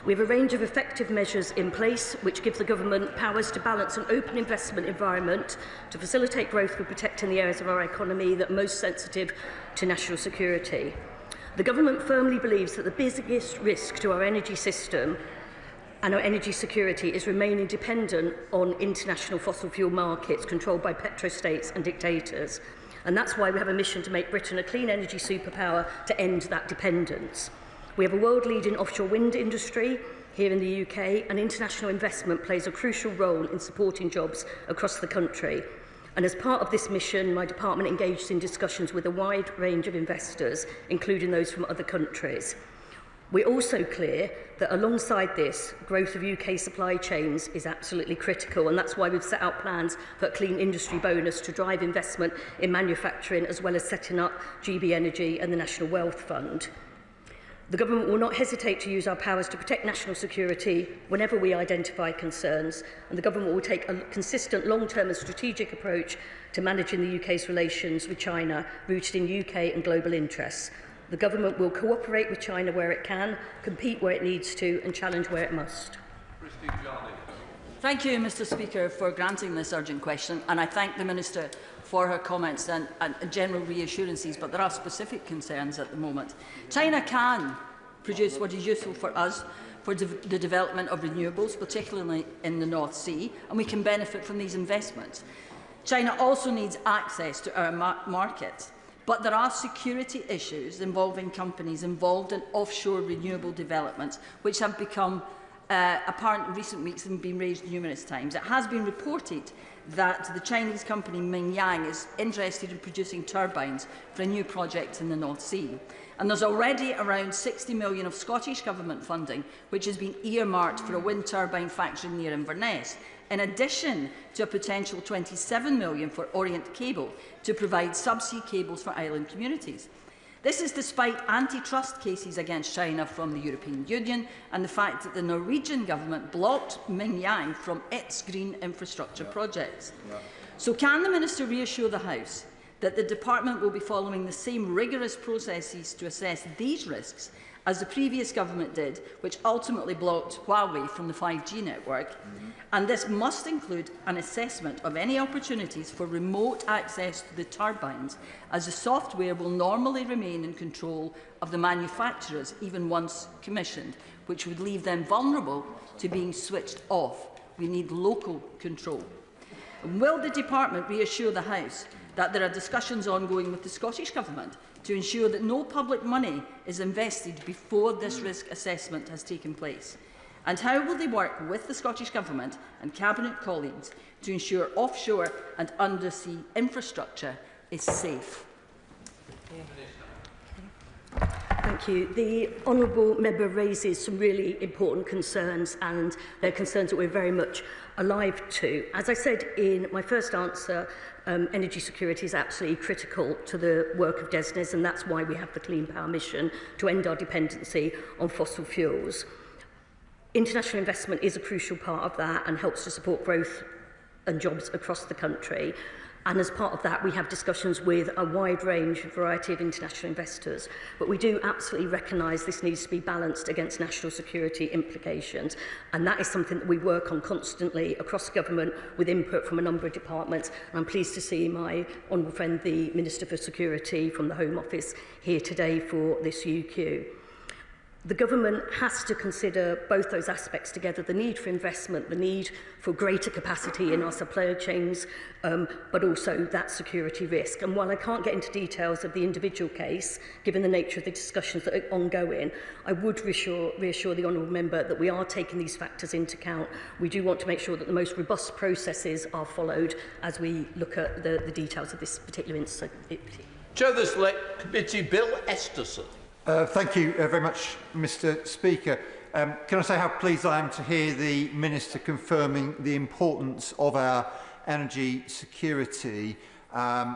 We have a range of effective measures in place which give the government powers to balance an open investment environment to facilitate growth for protecting the areas of our economy that are most sensitive to national security. The government firmly believes that the biggest risk to our energy system and our energy security is remaining dependent on international fossil fuel markets controlled by petrostates and dictators. And that's why we have a mission to make Britain a clean energy superpower to end that dependence. We have a world-leading offshore wind industry here in the UK, and international investment plays a crucial role in supporting jobs across the country. And as part of this mission, my department engaged in discussions with a wide range of investors, including those from other countries. We're also clear that alongside this, growth of UK supply chains is absolutely critical, and that's why we've set out plans for a clean industry bonus to drive investment in manufacturing, as well as setting up GB Energy and the National Wealth Fund. The government will not hesitate to use our powers to protect national security whenever we identify concerns, and the government will take a consistent long-term and strategic approach to managing the UK's relations with China, rooted in UK and global interests. The government will cooperate with China where it can, compete where it needs to, and challenge where it must. Thank you, Mr Speaker, for granting this urgent question, and I thank the Minister for her comments and general reassurances, but there are specific concerns at the moment. China can produce what is useful for us for the development of renewables, particularly in the North Sea, and we can benefit from these investments. China also needs access to our markets. But there are security issues involving companies involved in offshore renewable developments, which have become apparent in recent weeks and been raised numerous times. It has been reported that the Chinese company Mingyang is interested in producing turbines for a new project in the North Sea. And there's already around 60 million of Scottish Government funding, which has been earmarked for a wind turbine factory near Inverness, in addition to a potential 27 million for Orient Cable to provide subsea cables for island communities. This is despite antitrust cases against China from the European Union and the fact that the Norwegian government blocked Mingyang from its green infrastructure projects. So can the Minister reassure the House that the Department will be following the same rigorous processes to assess these risks as the previous government did, which ultimately blocked Huawei from the 5G network? And this must include an assessment of any opportunities for remote access to the turbines, as the software will normally remain in control of the manufacturers even once commissioned, which would leave them vulnerable to being switched off. We need local control. And will the Department reassure the House that there are discussions ongoing with the Scottish Government to ensure that no public money is invested before this risk assessment has taken place? And how will they work with the Scottish Government and Cabinet colleagues to ensure offshore and undersea infrastructure is safe? Thank you. The honourable member raises some really important concerns, and they're concerns that we're very much alive to. As I said in my first answer, energy security is absolutely critical to the work of DESNZ, and that's why we have the Clean Power Mission, to end our dependency on fossil fuels. International investment is a crucial part of that and helps to support growth and jobs across the country. And as part of that, we have discussions with a wide range, variety of international investors. But we do absolutely recognise this needs to be balanced against national security implications. And that is something that we work on constantly across government with input from a number of departments. And I'm pleased to see my honourable friend, the Minister for Security from the Home Office, here today for this UQ. The government has to consider both those aspects together, the need for investment, the need for greater capacity in our supply chains, but also that security risk. And while I can't get into details of the individual case, given the nature of the discussions that are ongoing, I would reassure the honourable member that we are taking these factors into account. We do want to make sure that the most robust processes are followed as we look at the details of this particular incident. Chair of the Select Committee, Bill Esterson. Thank you very much, Mr Speaker. Can I say how pleased I am to hear the Minister confirming the importance of our energy security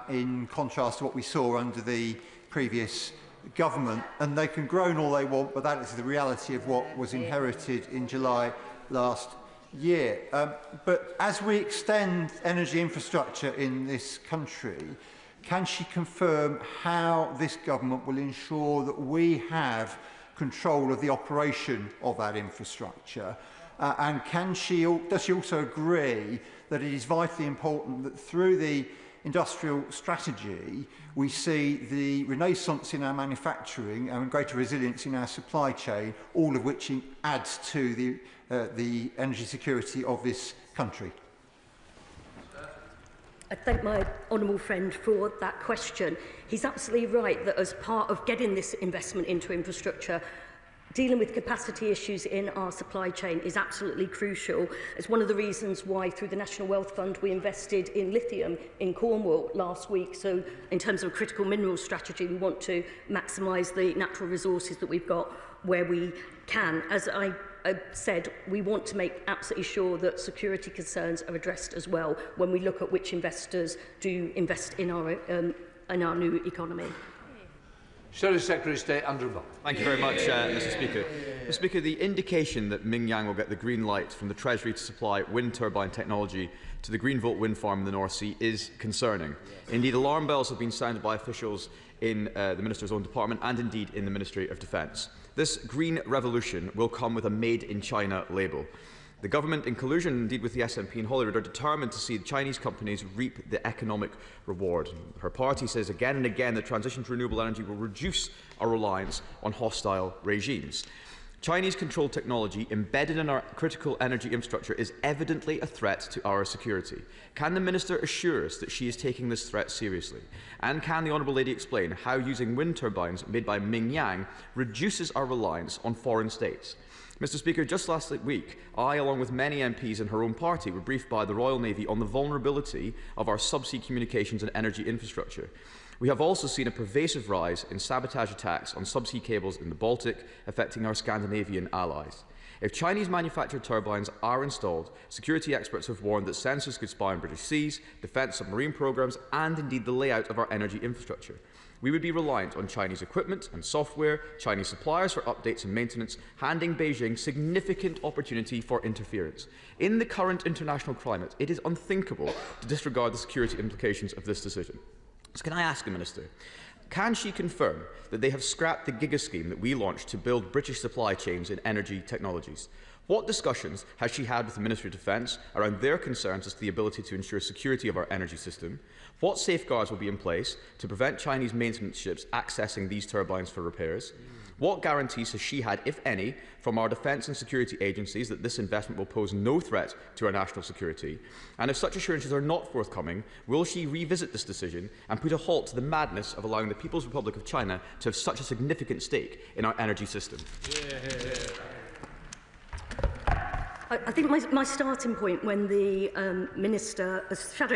in contrast to what we saw under the previous government. And they can groan all they want, but that is the reality of what was inherited in July last year. But as we extend energy infrastructure in this country, can she confirm how this government will ensure that we have control of the operation of that infrastructure? And does she also agree that it is vitally important that through the industrial strategy we see the renaissance in our manufacturing and greater resilience in our supply chain, all of which adds to the energy security of this country? I thank my honourable friend for that question. He's absolutely right that as part of getting this investment into infrastructure, dealing with capacity issues in our supply chain is absolutely crucial. It's one of the reasons why, through the National Wealth Fund, we invested in lithium in Cornwall last week. So in terms of a critical minerals strategy, we want to maximise the natural resources that we've got where we can. As I said, we want to make absolutely sure that security concerns are addressed as well when we look at which investors do invest in our new economy. Shadow Secretary of State Andrew Buck. Thank you very much, Mr. Speaker. Mr. Speaker, the indication that Mingyang will get the green light from the Treasury to supply wind turbine technology to the Greenvolt wind farm in the North Sea is concerning. Indeed, alarm bells have been sounded by officials in the Minister's own department and indeed in the Ministry of Defence. This green revolution will come with a Made in China label. The government, in collusion indeed with the SNP in Holyrood, are determined to see Chinese companies reap the economic reward. Her party says again and again that transition to renewable energy will reduce our reliance on hostile regimes. Chinese-controlled technology embedded in our critical energy infrastructure is evidently a threat to our security. Can the Minister assure us that she is taking this threat seriously? And can the Honourable Lady explain how using wind turbines made by Mingyang reduces our reliance on foreign states? Mr. Speaker, just last week, I, along with many MPs in her own party, were briefed by the Royal Navy on the vulnerability of our subsea communications and energy infrastructure. We have also seen a pervasive rise in sabotage attacks on subsea cables in the Baltic, affecting our Scandinavian allies. If Chinese-manufactured turbines are installed, security experts have warned that sensors could spy on British seas, defence submarine programmes, and indeed the layout of our energy infrastructure. We would be reliant on Chinese equipment and software, Chinese suppliers for updates and maintenance, handing Beijing significant opportunity for interference. In the current international climate, it is unthinkable to disregard the security implications of this decision. So can I ask the Minister, can she confirm that they have scrapped the Giga scheme that we launched to build British supply chains in energy technologies? What discussions has she had with the Ministry of Defence around their concerns as to the ability to ensure security of our energy system? What safeguards will be in place to prevent Chinese maintenance ships accessing these turbines for repairs? What guarantees has she had, if any, from our defence and security agencies that this investment will pose no threat to our national security? And if such assurances are not forthcoming, will she revisit this decision and put a halt to the madness of allowing the People's Republic of China to have such a significant stake in our energy system? I think my starting point when the Shadow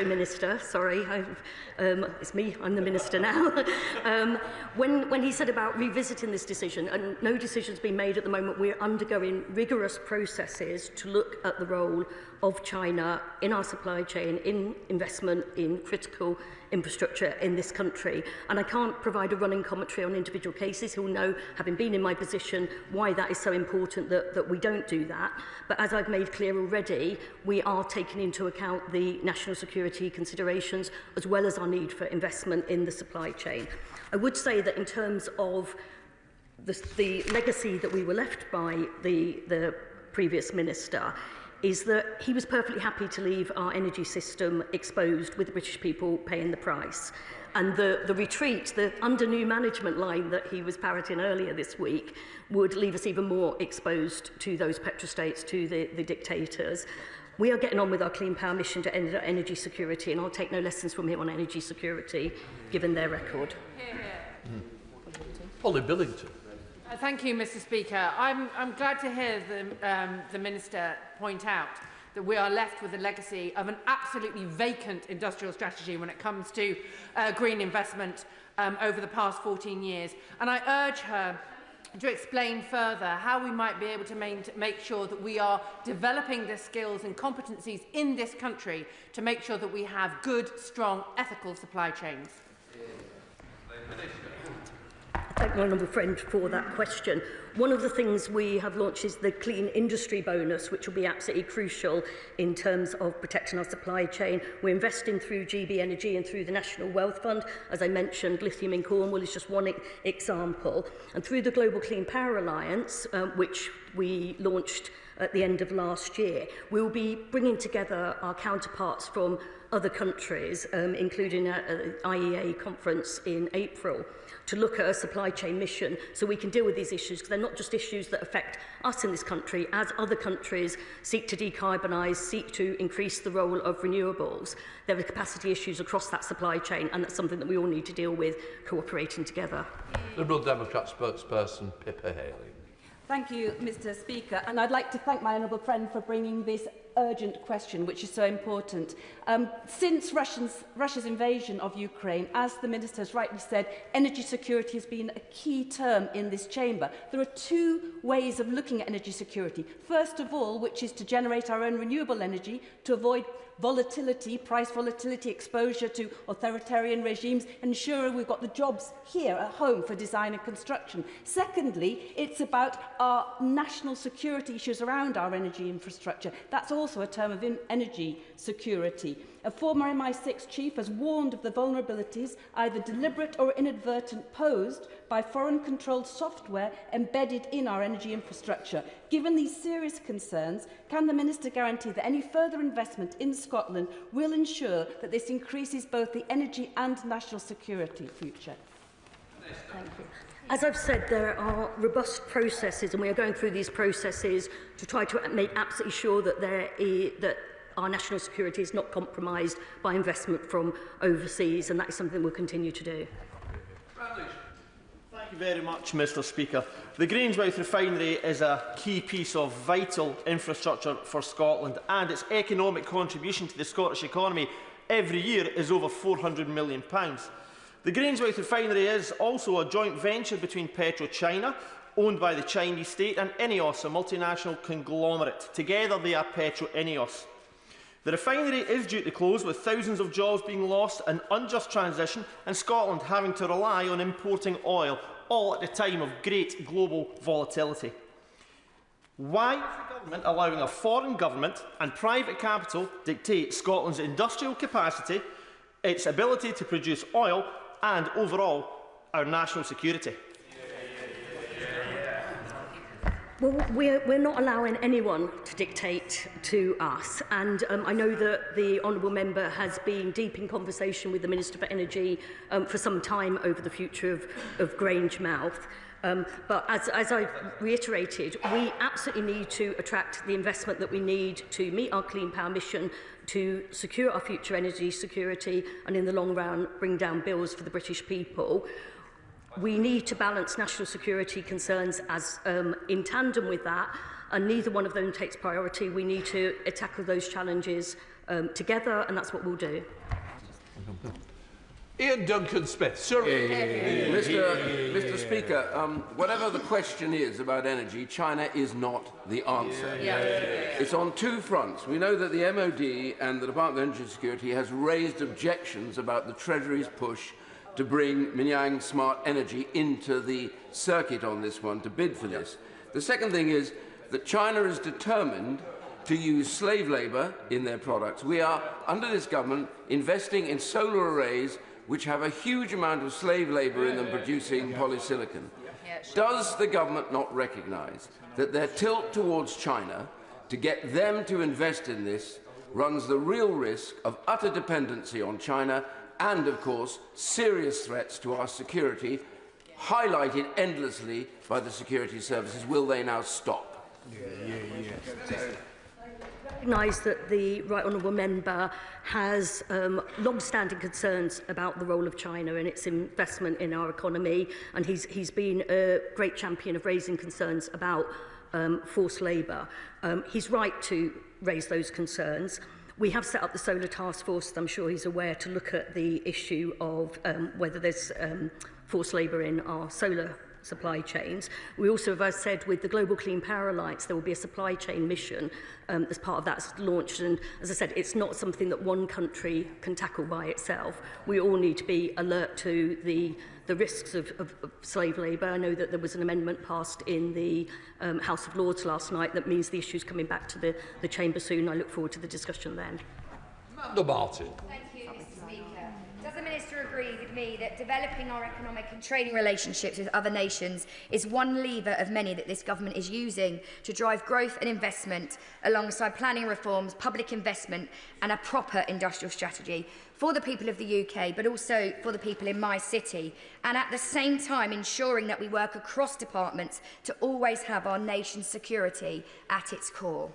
Minister, it's me, I'm the Minister now, when he said about revisiting this decision, and no decision's been made at the moment, we're undergoing rigorous processes to look at the role of China in our supply chain, in investment in critical infrastructure in this country. And I can't provide a running commentary on individual cases. He'll know, having been in my position, why that is so important that we don't do that. But as I've made clear already, we are taking into account the national security considerations as well as our need for investment in the supply chain. I would say that in terms of the legacy that we were left by the previous minister, is that he was perfectly happy to leave our energy system exposed with the British people paying the price. And the retreat, the under new management line that he was parroting earlier this week, would leave us even more exposed to those petrostates, to the dictators. We are getting on with our clean power mission to end energy security, and I'll take no lessons from him on energy security, given their record. Polly Billington. Thank you, Mr. Speaker. I'm glad to hear the Minister point out that we are left with a legacy of an absolutely vacant industrial strategy when it comes to green investment over the past 14 years. And I urge her to explain further how we might be able to make sure that we are developing the skills and competencies in this country to make sure that we have good, strong, ethical supply chains. Thank my honourable friend for that question. One of the things we have launched is the Clean Industry Bonus, which will be absolutely crucial in terms of protecting our supply chain. We're investing through GB Energy and through the National Wealth Fund. As I mentioned, lithium in Cornwall is just one example. And through the Global Clean Power Alliance, which we launched at the end of last year, we'll be bringing together our counterparts from other countries, including an IEA conference in April, to look at a supply chain mission so we can deal with these issues, because they're not just issues that affect us in this country. As other countries seek to decarbonise, seek to increase the role of renewables, there are capacity issues across that supply chain, and that's something that we all need to deal with, cooperating together. Liberal Democrat spokesperson Pippa Haley. Thank you, Mr. Speaker, and I'd like to thank my honourable friend for bringing this urgent question, which is so important. Since Russia's invasion of Ukraine, as the Minister has rightly said, energy security has been a key term in this chamber. There are two ways of looking at energy security. First of all, which is to generate our own renewable energy to avoid volatility, price volatility, exposure to authoritarian regimes, ensure we've got the jobs here at home for design and construction. Secondly, it's about our national security issues around our energy infrastructure. That's also a term of energy security. A former MI6 chief has warned of the vulnerabilities, either deliberate or inadvertent, posed by foreign-controlled software embedded in our energy infrastructure. Given these serious concerns, can the Minister guarantee that any further investment in Scotland will ensure that this increases both the energy and national security future? Thank you. As I've said, there are robust processes, and we are going through these processes to try to make absolutely sure that that our national security is not compromised by investment from overseas, and that is something we'll continue to do. Thank you very much, Mr. Speaker. The Grangemouth refinery is a key piece of vital infrastructure for Scotland, and its economic contribution to the Scottish economy every year is over £400 million. The Grangemouth refinery is also a joint venture between PetroChina, owned by the Chinese state, and INEOS, a multinational conglomerate. Together they are Petro-INEOS. The refinery is due to close, with thousands of jobs being lost, an unjust transition, and Scotland having to rely on importing oil, all at a time of great global volatility. Why is the government allowing a foreign government and private capital dictate Scotland's industrial capacity, its ability to produce oil, and overall our national security? Well, we're not allowing anyone to dictate to us, and I know that the honourable member has been deep in conversation with the Minister for Energy for some time over the future of Grangemouth. But as I've reiterated, we absolutely need to attract the investment that we need to meet our clean power mission, to secure our future energy security, and in the long run bring down bills for the British people. We need to balance national security concerns as in tandem with that, and neither one of them takes priority. We need to tackle those challenges together, and that's what we'll do. Ian Duncan-Smith, sir. Mr. Speaker, whatever the question is about energy, China is not the answer. It's on two fronts. We know that the MOD and the Department of Energy Security has raised objections about the Treasury's push to bring Minyang Smart Energy into the circuit on this one, to bid for this. The second thing is that China is determined to use slave labour in their products. We are, under this government, investing in solar arrays which have a huge amount of slave labour in them producing polysilicon. Does the government not recognise that their tilt towards China to get them to invest in this runs the real risk of utter dependency on China and, of course, serious threats to our security, highlighted endlessly by the security services? Will they now stop? I recognise that the Right Honourable Member has long-standing concerns about the role of China and its investment in our economy, and he's been a great champion of raising concerns about forced labour. He's right to raise those concerns. We have set up the Solar Task Force, I'm sure he's aware, to look at the issue of whether there's forced labour in our solar supply chains. We also, as I said, with the Global Clean Power Alliance, there will be a supply chain mission as part of that launched. And as I said, it's not something that one country can tackle by itself. We all need to be alert to the risks of slave labour. I know that there was an amendment passed in the House of Lords last night that means the issue's coming back to the Chamber soon. I look forward to the discussion then. Amanda Martin. Thank you, Mr. Speaker. Does the Minister agree with me that developing our economic and trading relationships with other nations is one lever of many that this government is using to drive growth and investment alongside planning reforms, public investment and a proper industrial strategy for the people of the UK, but also for the people in my city, and at the same time ensuring that we work across departments to always have our nation's security at its core?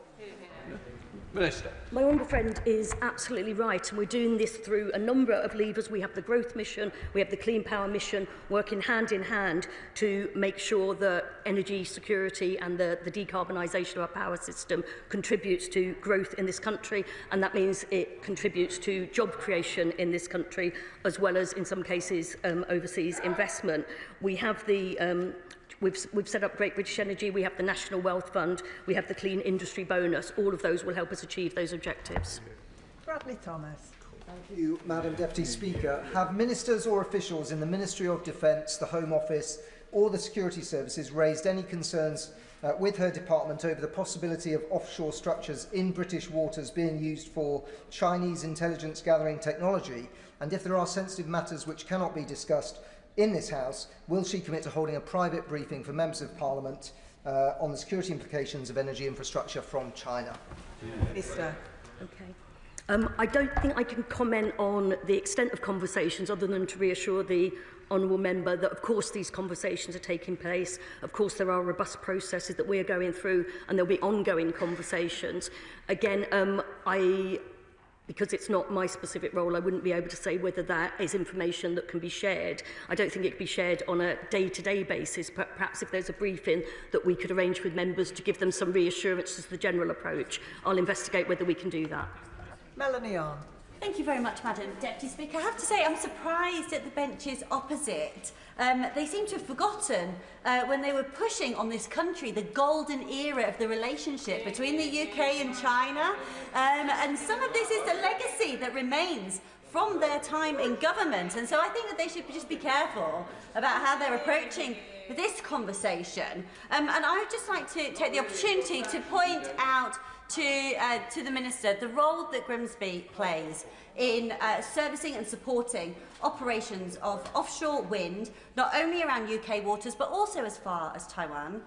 Minister. My honourable friend is absolutely right, and we're doing this through a number of levers. We have the growth mission, we have the clean power mission, working hand in hand to make sure that energy security and the decarbonisation of our power system contributes to growth in this country, and that means it contributes to job creation in this country, as well as, in some cases, overseas investment. We have the We've set up Great British Energy, we have the National Wealth Fund, we have the Clean Industry Bonus. All of those will help us achieve those objectives. Bradley Thomas. Thank you, Madam Deputy Speaker. Have ministers or officials in the Ministry of Defence, the Home Office or the Security Services raised any concerns with her department over the possibility of offshore structures in British waters being used for Chinese intelligence gathering technology? And if there are sensitive matters which cannot be discussed in this House, will she commit to holding a private briefing for members of Parliament on the security implications of energy infrastructure from China? Minister. Okay. I don't think I can comment on the extent of conversations other than to reassure the honourable member that, of course, these conversations are taking place. Of course, there are robust processes that we are going through, and there'll be ongoing conversations. Again, because it's not my specific role, I wouldn't be able to say whether that is information that can be shared. I don't think it can be shared on a day-to-day basis, but perhaps if there's a briefing that we could arrange with members to give them some reassurance as to the general approach, I'll investigate whether we can do that. Melanie Arn. Thank you very much, Madam Deputy Speaker. I have to say I'm surprised at the benches opposite. They seem to have forgotten when they were pushing on this country the golden era of the relationship between the UK and China. And some of this is the legacy that remains from their time in government. And so I think that they should just be careful about how they're approaching this conversation. And I would just like to take the opportunity to point out to the Minister the role that Grimsby plays in servicing and supporting operations of offshore wind, not only around UK waters, but also as far as Taiwan.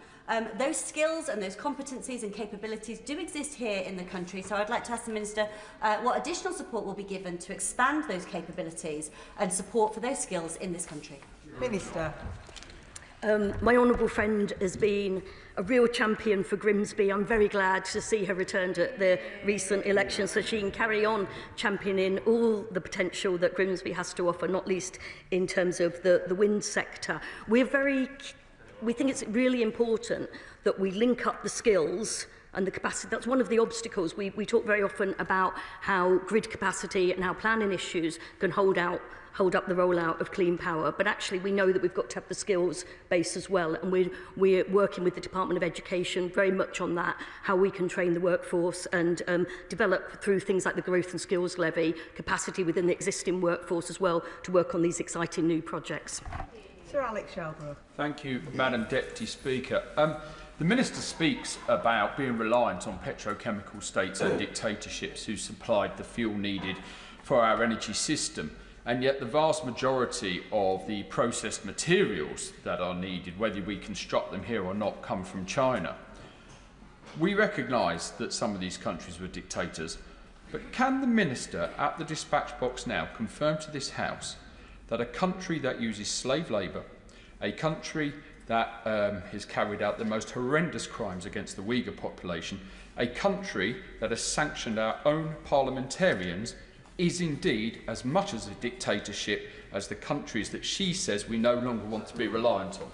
Those skills and those competencies and capabilities do exist here in the country, so I'd like to ask the Minister what additional support will be given to expand those capabilities and support for those skills in this country. Minister. My honourable friend has been a real champion for Grimsby. I'm very glad to see her returned at the recent election so she can carry on championing all the potential that Grimsby has to offer, not least in terms of the wind sector. We think it's really important that we link up the skills and the capacity. That's one of the obstacles. We talk very often about how grid capacity and how planning issues can hold up the rollout of clean power, but actually we know that we've got to have the skills base as well, and we're working with the Department of Education very much on that, how we can train the workforce and develop through things like the Growth and Skills Levy capacity within the existing workforce as well to work on these exciting new projects. Sir Alex Shelbrooke. Thank you, Madam Deputy Speaker. The Minister speaks about being reliant on petrochemical states and dictatorships who supplied the fuel needed for our energy system. And yet the vast majority of the processed materials that are needed, whether we construct them here or not, come from China. We recognise that some of these countries were dictators, but can the Minister at the dispatch box now confirm to this House that a country that uses slave labour, a country that has carried out the most horrendous crimes against the Uyghur population, a country that has sanctioned our own parliamentarians, is indeed as much as a dictatorship as the countries that she says we no longer want to be reliant on?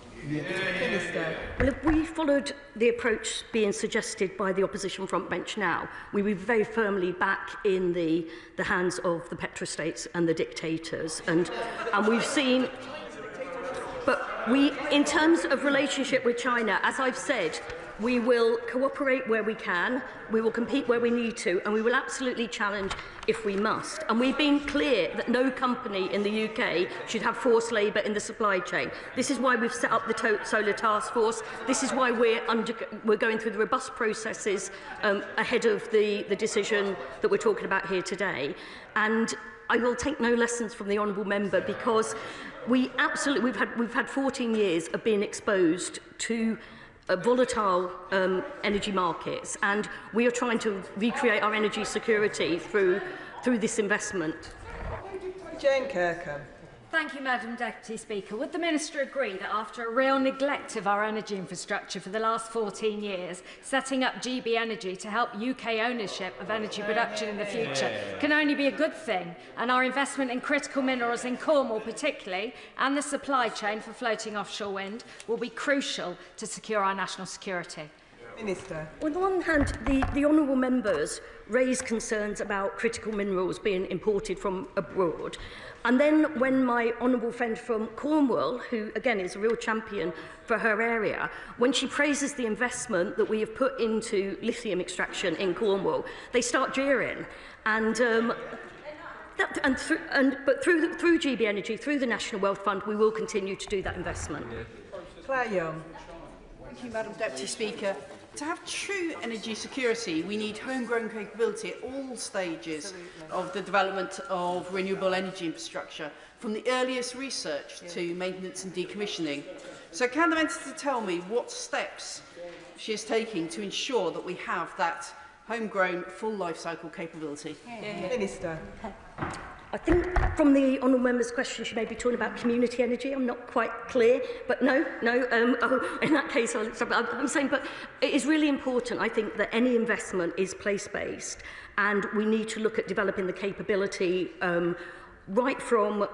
Well, if we followed the approach being suggested by the opposition front bench now, we would be very firmly back in the hands of the petrostates and the dictators. And we've seen... But in terms of relationship with China, as I've said, we will cooperate where we can, we will compete where we need to, and we will absolutely challenge if we must. And we've been clear that no company in the UK should have forced labour in the supply chain. This is why we've set up the Solar Task Force. This is why we're going through the robust processes ahead of the decision that we're talking about here today. And I will take no lessons from the honourable member, because we've had 14 years of being exposed to volatile energy markets, and we are trying to recreate our energy security through this investment. Jane Kirkham. Thank you, Madam Deputy Speaker. Would the Minister agree that after a real neglect of our energy infrastructure for the last 14 years, setting up GB Energy to help UK ownership of energy production in the future can only be a good thing, and our investment in critical minerals in Cornwall particularly, and the supply chain for floating offshore wind, will be crucial to secure our national security? Minister. On the one hand, the honourable members raise concerns about critical minerals being imported from abroad. And then when my honourable friend from Cornwall, who again is a real champion for her area, when she praises the investment that we have put into lithium extraction in Cornwall, they start jeering. And but through GB Energy, through the National Wealth Fund, we will continue to do that investment. Claire Young. Thank you, Madam Deputy Speaker. To have true energy security, we need homegrown capability at all stages of the development of renewable energy infrastructure, from the earliest research to maintenance and decommissioning. So can the Minister tell me what steps she is taking to ensure that we have that homegrown full life cycle capability? Minister. I think from the honourable member's question, she may be talking about community energy. I'm not quite clear, but no. In that case, I'm saying, but it is really important, I think, that any investment is place-based, and we need to look at developing the capability right from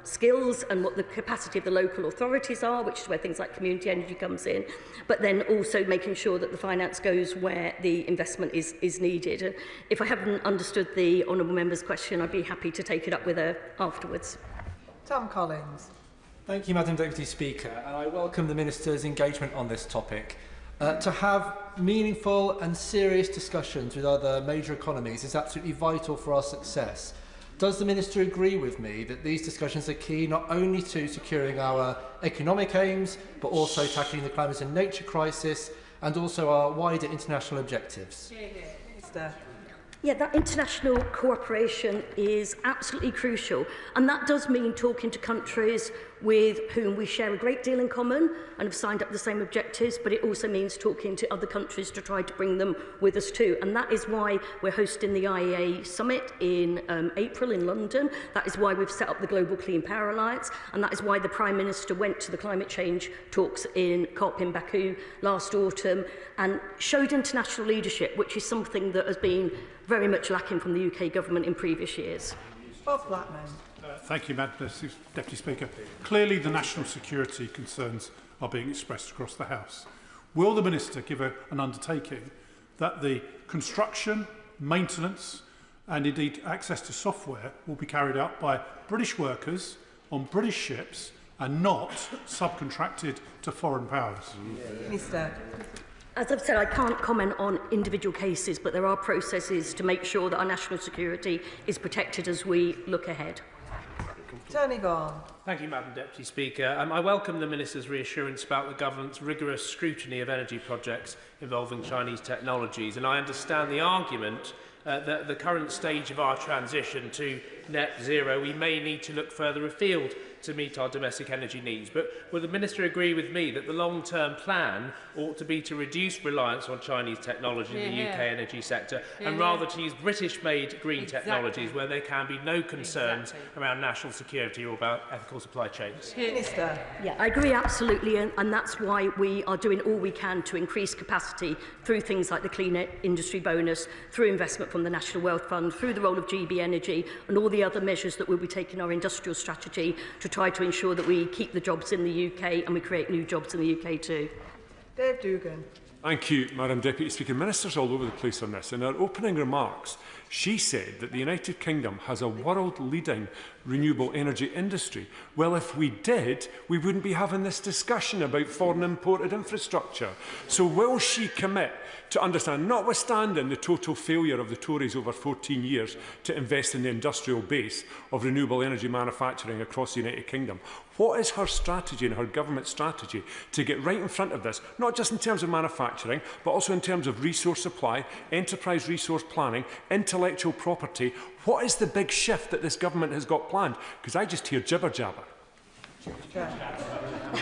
skills and what the capacity of the local authorities are, which is where things like community energy comes in, but then also making sure that the finance goes where the investment is needed. And if I haven't understood the honourable member's question, I'd be happy to take it up with her afterwards. Tom Collins. Thank you, Madam Deputy Speaker, and I welcome the Minister's engagement on this topic. To have meaningful and serious discussions with other major economies is absolutely vital for our success. Does the Minister agree with me that these discussions are key not only to securing our economic aims, but also tackling the climate and nature crisis, and also our wider international objectives? Minister. Yeah, that international cooperation is absolutely crucial, and that does mean talking to countries with whom we share a great deal in common and have signed up the same objectives, but it also means talking to other countries to try to bring them with us too. And that is why we're hosting the IEA Summit in April in London. That is why we've set up the Global Clean Power Alliance, and that is why the Prime Minister went to the climate change talks in COP in Baku last autumn and showed international leadership, which is something that has been very much lacking from the UK government in previous years. Bob Blackman. Thank you, Madam Deputy Speaker. Clearly, the national security concerns are being expressed across the House. Will the Minister give an undertaking that the construction, maintenance and indeed access to software will be carried out by British workers on British ships and not subcontracted to foreign powers? Minister. As I've said, I can't comment on individual cases, but there are processes to make sure that our national security is protected as we look ahead. Tony Vaughan. Thank you, Madam Deputy Speaker. I welcome the Minister's reassurance about the Government's rigorous scrutiny of energy projects involving Chinese technologies, and I understand the argument that at the current stage of our transition to net zero, we may need to look further afield to meet our domestic energy needs. But will the Minister agree with me that the long-term plan ought to be to reduce reliance on Chinese technology in the UK energy sector and rather to use British-made green technologies where there can be no concerns around national security or about ethical supply chains? Minister. Yeah, I agree absolutely, and that's why we are doing all we can to increase capacity through things like the Clean Industry Bonus, through investment from the National Wealth Fund, through the role of GB Energy and all the other measures that we'll be taking our industrial strategy to try to ensure that we keep the jobs in the UK and we create new jobs in the UK too. Dave Dugan. Thank you, Madam Deputy Speaker. Ministers all over the place on this. In her opening remarks, she said that the United Kingdom has a world-leading renewable energy industry. Well, if we did, we wouldn't be having this discussion about foreign imported infrastructure. So will she commit to understand, notwithstanding the total failure of the Tories over 14 years to invest in the industrial base of renewable energy manufacturing across the United Kingdom, what is her strategy and her government strategy to get right in front of this, not just in terms of manufacturing, but also in terms of resource supply, enterprise resource planning, intellectual property? What is the big shift that this government has got planned? Because I just hear jibber-jabber.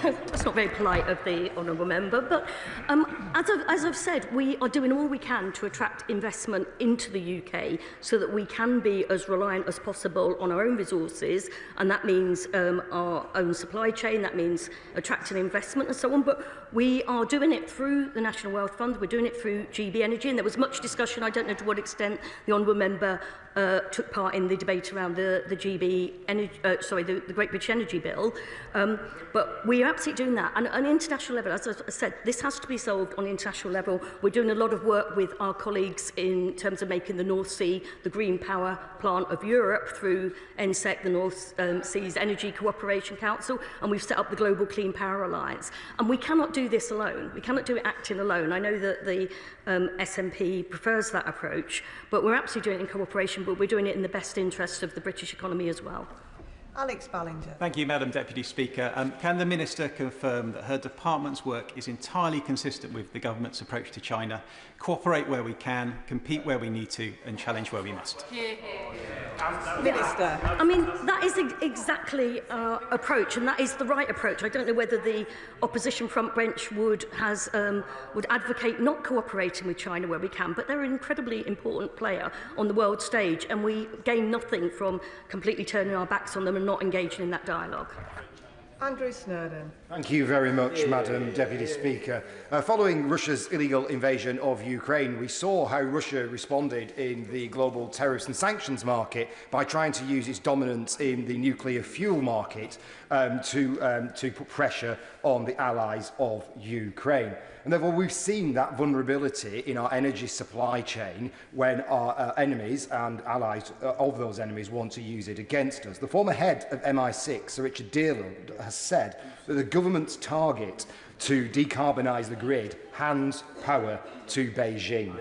That's not very polite of the honourable member, but as I've said, we are doing all we can to attract investment into the UK so that we can be as reliant as possible on our own resources, and that means our own supply chain, that means attracting investment and so on, but we are doing it through the National Wealth Fund, we're doing it through GB Energy, and there was much discussion, I don't know to what extent the honourable member took part in the debate around the GB Energy, the Great British Energy Bill, but we are absolutely doing that. And on an international level, as I said, this has to be solved on the international level. We're doing a lot of work with our colleagues in terms of making the North Sea the green power plant of Europe through NSEC, the North Seas Energy Cooperation Council, and we've set up the Global Clean Power Alliance. And we cannot do this alone. We cannot do it acting alone. I know that the SNP prefers that approach, but we're absolutely doing it in cooperation, but we're doing it in the best interest of the British economy as well. Alex Ballinger. Thank you, Madam Deputy Speaker. Can the Minister confirm that her department's work is entirely consistent with the government's approach to China, cooperate where we can, compete where we need to, and challenge where we must? Minister. I mean, that is exactly our approach, and that is the right approach. I don't know whether the opposition front bench would advocate not cooperating with China where we can, but they're an incredibly important player on the world stage, and we gain nothing from completely turning our backs on them and not engaging in that dialogue. Andrew Snowden. Thank you very much, Madam Deputy Speaker. Following Russia's illegal invasion of Ukraine, we saw how Russia responded in the global tariffs and sanctions market by trying to use its dominance in the nuclear fuel market to put pressure on the allies of Ukraine. And therefore, we've seen that vulnerability in our energy supply chain when our enemies and allies of those enemies want to use it against us. The former head of MI6, Sir Richard Dearland, has said that the government's target to decarbonise the grid hands power to Beijing.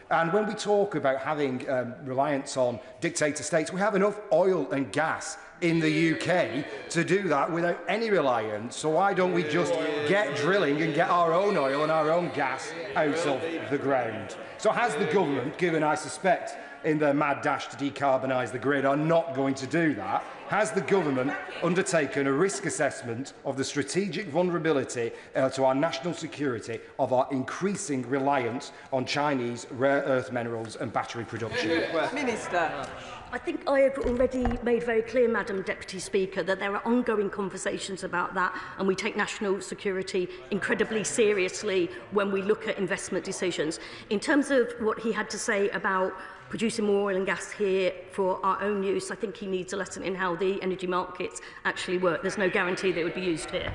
And when we talk about having reliance on dictator states, we have enough oil and gas in the UK to do that without any reliance. So why don't we just get drilling and get our own oil and our own gas out of the ground? So has the government, given I suspect in their mad dash to decarbonise the grid are not going to do that, has the government undertaken a risk assessment of the strategic vulnerability to our national security of our increasing reliance on Chinese rare earth minerals and battery production? Minister. I think I have already made very clear, Madam Deputy Speaker, that there are ongoing conversations about that, and we take national security incredibly seriously when we look at investment decisions. In terms of what he had to say about producing more oil and gas here for our own use, I think he needs a lesson in how the energy markets actually work. There's no guarantee that it would be used here.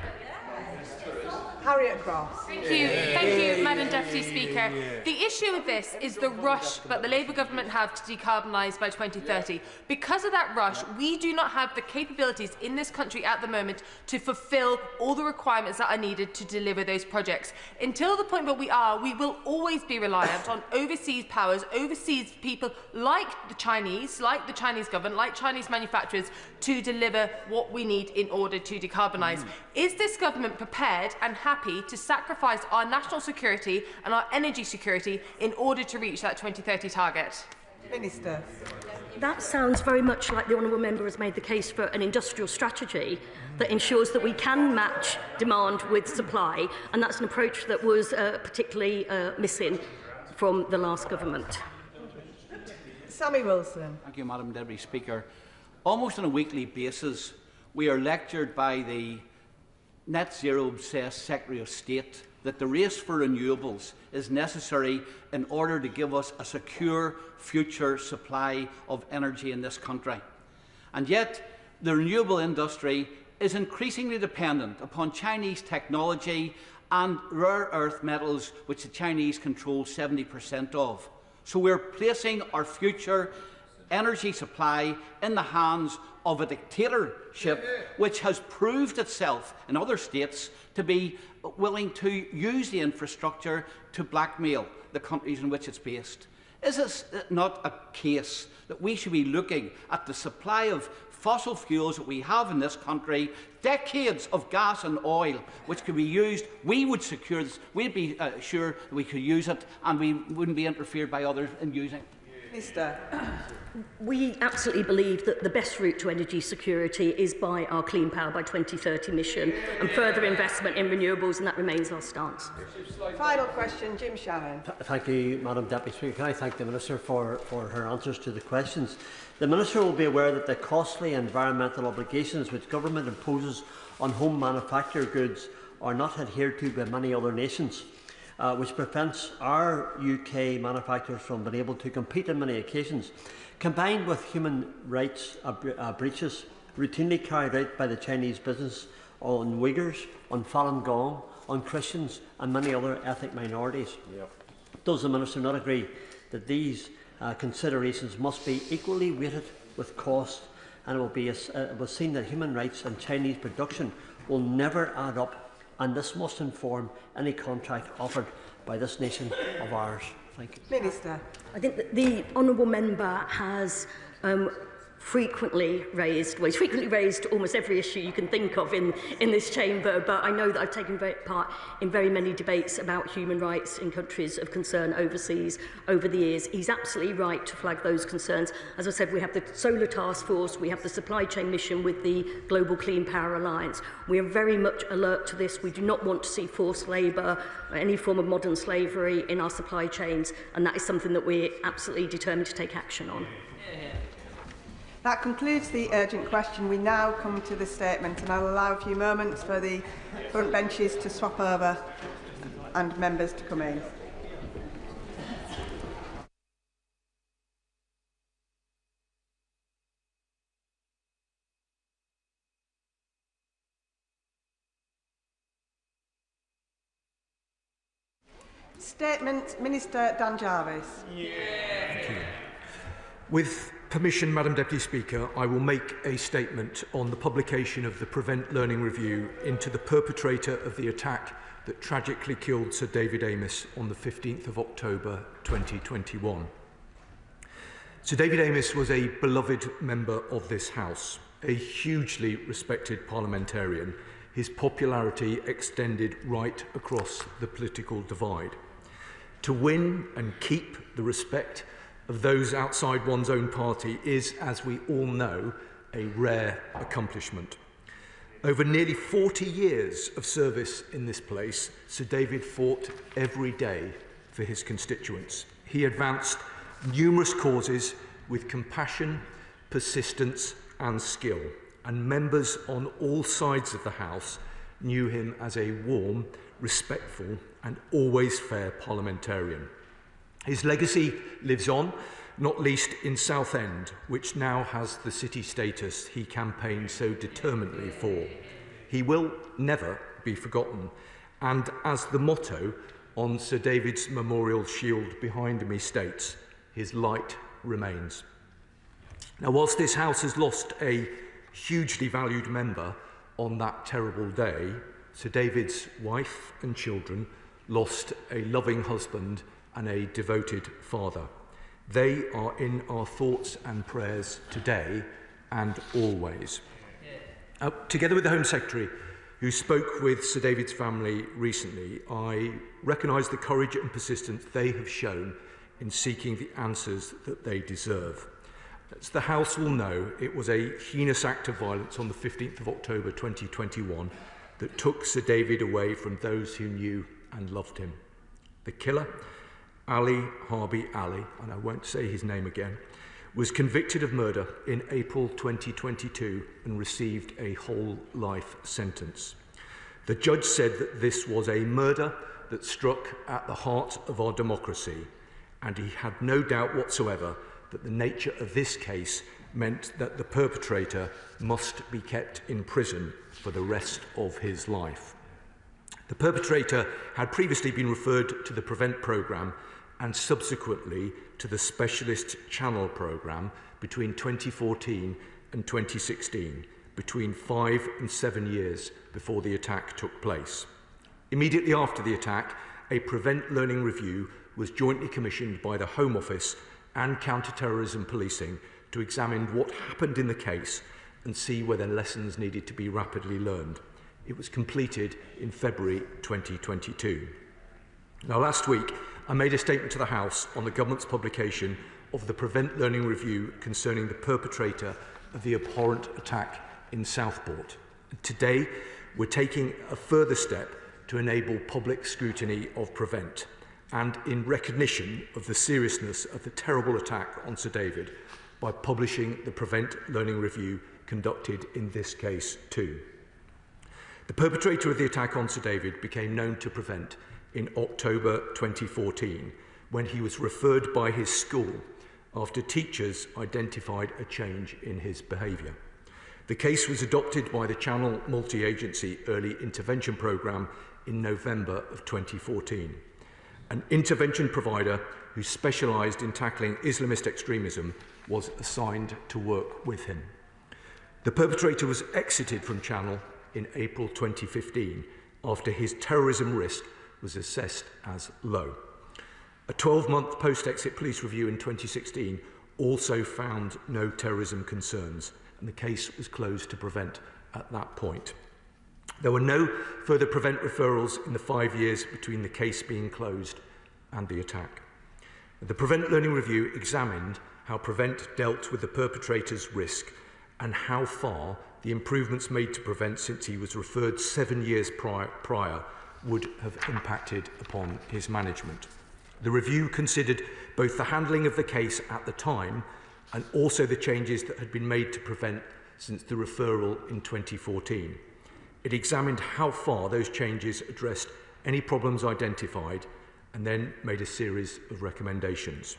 Harriet Cross. Thank you, Madam Deputy Speaker. The issue with this is the rush that the Labour government have to decarbonise by 2030. Because of that rush, we do not have the capabilities in this country at the moment to fulfil all the requirements that are needed to deliver those projects. Until the point where we will always be reliant on overseas powers, overseas people like the Chinese government, like Chinese manufacturers, to deliver what we need in order to decarbonise. Is this government prepared and happy to sacrifice our national security and our energy security in order to reach that 2030 target? Minister. That sounds very much like the honourable member has made the case for an industrial strategy that ensures that we can match demand with supply, and that's an approach that was particularly missing from the last government. Sammy Wilson. Thank you, Madam Deputy Speaker. Almost on a weekly basis, we are lectured by the net zero obsessed Secretary of State that the race for renewables is necessary in order to give us a secure future supply of energy in this country. And yet, the renewable industry is increasingly dependent upon Chinese technology and rare earth metals, which the Chinese control 70% of. So we're placing our future energy supply in the hands of a dictatorship which has proved itself in other states to be willing to use the infrastructure to blackmail the countries in which it's based. Is this not a case that we should be looking at the supply of fossil fuels that we have in this country, decades of gas and oil which could be used? We would secure this, we'd be sure that we could use it and we wouldn't be interfered by others in using it. Minister. We absolutely believe that the best route to energy security is by our Clean Power by 2030 mission and further investment in renewables, and that remains our stance. Final question, Jim Shannon. Thank you, Madam Deputy Speaker. Can I thank the Minister for her answers to the questions? The Minister will be aware that the costly environmental obligations which government imposes on home manufactured goods are not adhered to by many other nations, which prevents our UK manufacturers from being able to compete on many occasions. Combined with human rights breaches routinely carried out by the Chinese business on Uyghurs, on Falun Gong, on Christians and many other ethnic minorities. Does the Minister not agree that these considerations must be equally weighted with cost, and it will seem that human rights and Chinese production will never add up, and this must inform any contract offered by this nation of ours? Thank you. Minister. I think that the honourable member has frequently raised, well, he's frequently raised almost every issue you can think of in this chamber, but I know that I've taken part in very many debates about human rights in countries of concern overseas over the years. He's absolutely right to flag those concerns. As I said, we have the Solar Task Force, we have the Supply Chain Mission with the Global Clean Power Alliance. We are very much alert to this. We do not want to see forced labour or any form of modern slavery in our supply chains, and that is something that we're absolutely determined to take action on. That concludes the urgent question. We now come to the statement, and I'll allow a few moments for the front benches to swap over and members to come in. Statement, Minister Dan Jarvis. Thank you. With permission, Madam Deputy Speaker, I will make a statement on the publication of the Prevent Learning Review into the perpetrator of the attack that tragically killed Sir David Amess on the 15th of October 2021. Sir David Amess was a beloved member of this House, a hugely respected parliamentarian. His popularity extended right across the political divide. To win and keep the respect of those outside one's own party is, as we all know, a rare accomplishment. Over nearly 40 years of service in this place, Sir David fought every day for his constituents. He advanced numerous causes with compassion, persistence and skill, and members on all sides of the House knew him as a warm, respectful and always fair parliamentarian. His legacy lives on, not least in Southend, which now has the city status he campaigned so determinedly for. He will never be forgotten, and as the motto on Sir David's memorial shield behind me states, his light remains. Now, whilst this House has lost a hugely valued member on that terrible day, Sir David's wife and children lost a loving husband and a devoted father. They are in our thoughts and prayers today and always. Together with the Home Secretary, who spoke with Sir David's family recently, I recognise the courage and persistence they have shown in seeking the answers that they deserve. As the House will know, it was a heinous act of violence on the 15th of October 2021 that took Sir David away from those who knew and loved him. The killer, Ali Harbi Ali, and I won't say his name again, was convicted of murder in April 2022 and received a whole life sentence. The judge said that this was a murder that struck at the heart of our democracy, and he had no doubt whatsoever that the nature of this case meant that the perpetrator must be kept in prison for the rest of his life. The perpetrator had previously been referred to the PREVENT programme and subsequently to the Specialist Channel programme between 2014 and 2016, between 5 and 7 years before the attack took place. Immediately after the attack, a PREVENT learning review was jointly commissioned by the Home Office and Counter-Terrorism Policing to examine what happened in the case and see whether lessons needed to be rapidly learned. It was completed in February 2022. Now, last week, I made a statement to the House on the Government's publication of the PREVENT Learning Review concerning the perpetrator of the abhorrent attack in Southport. Today, we're taking a further step to enable public scrutiny of PREVENT, and in recognition of the seriousness of the terrible attack on Sir David, by publishing the PREVENT Learning Review conducted in this case too. The perpetrator of the attack on Sir David became known to PREVENT in October 2014 when he was referred by his school after teachers identified a change in his behaviour. The case was adopted by the Channel Multi-Agency Early Intervention Programme in November of 2014. An intervention provider who specialised in tackling Islamist extremism was assigned to work with him. The perpetrator was exited from Channel in April 2015 after his terrorism risk was assessed as low. A 12-month post-exit police review in 2016 also found no terrorism concerns, and the case was closed to PREVENT at that point. There were no further PREVENT referrals in the 5 years between the case being closed and the attack. The PREVENT Learning Review examined how PREVENT dealt with the perpetrator's risk and how far the improvements made to PREVENT since he was referred 7 years prior would have impacted upon his management. The review considered both the handling of the case at the time and also the changes that had been made to PREVENT since the referral in 2014. It examined how far those changes addressed any problems identified and then made a series of recommendations.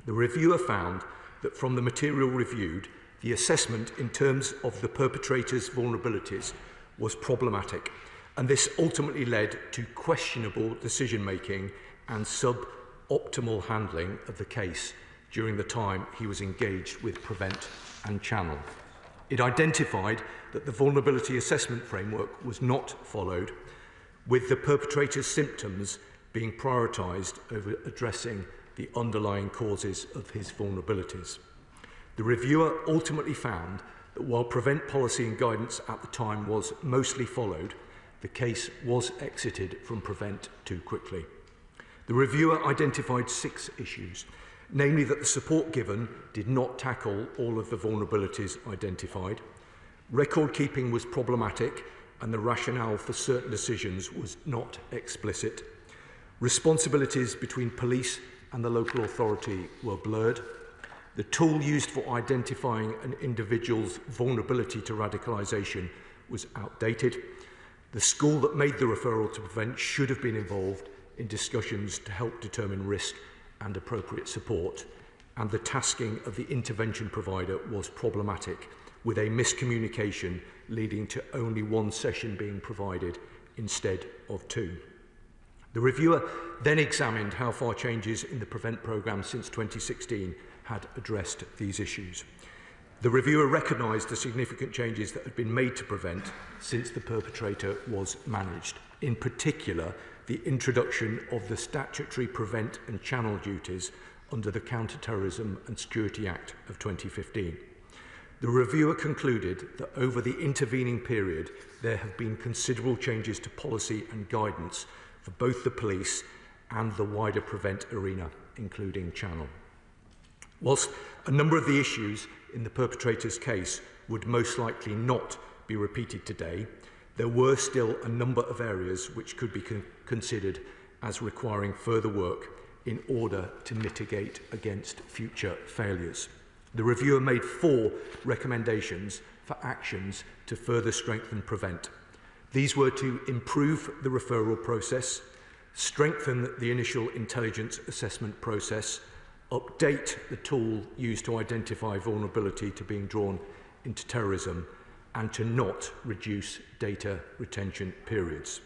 The reviewer found that from the material reviewed, the assessment in terms of the perpetrator's vulnerabilities was problematic, and this ultimately led to questionable decision-making and sub-optimal handling of the case during the time he was engaged with PREVENT and Channel. It identified that the vulnerability assessment framework was not followed, with the perpetrator's symptoms being prioritised over addressing the underlying causes of his vulnerabilities. The reviewer ultimately found that while PREVENT policy and guidance at the time was mostly followed, the case was exited from PREVENT too quickly. The reviewer identified 6 issues, namely that the support given did not tackle all of the vulnerabilities identified, record keeping was problematic and the rationale for certain decisions was not explicit, responsibilities between police and the local authority were blurred, the tool used for identifying an individual's vulnerability to radicalisation was outdated, the school that made the referral to PREVENT should have been involved in discussions to help determine risk and appropriate support, and the tasking of the intervention provider was problematic, with a miscommunication leading to only 1 session being provided instead of 2. The reviewer then examined how far changes in the PREVENT programme since 2016 had addressed these issues. The reviewer recognised the significant changes that had been made to PREVENT since the perpetrator was managed, in particular the introduction of the statutory PREVENT and Channel duties under the Counter-Terrorism and Security Act of 2015. The reviewer concluded that over the intervening period there have been considerable changes to policy and guidance for both the police and the wider PREVENT arena, including Channel. Whilst a number of the issues in the perpetrator's case would most likely not be repeated today, there were still a number of areas which could be considered as requiring further work in order to mitigate against future failures. The reviewer made 4 recommendations for actions to further strengthen PREVENT. These were to improve the referral process, strengthen the initial intelligence assessment process, update the tool used to identify vulnerability to being drawn into terrorism, and to not reduce data retention periods.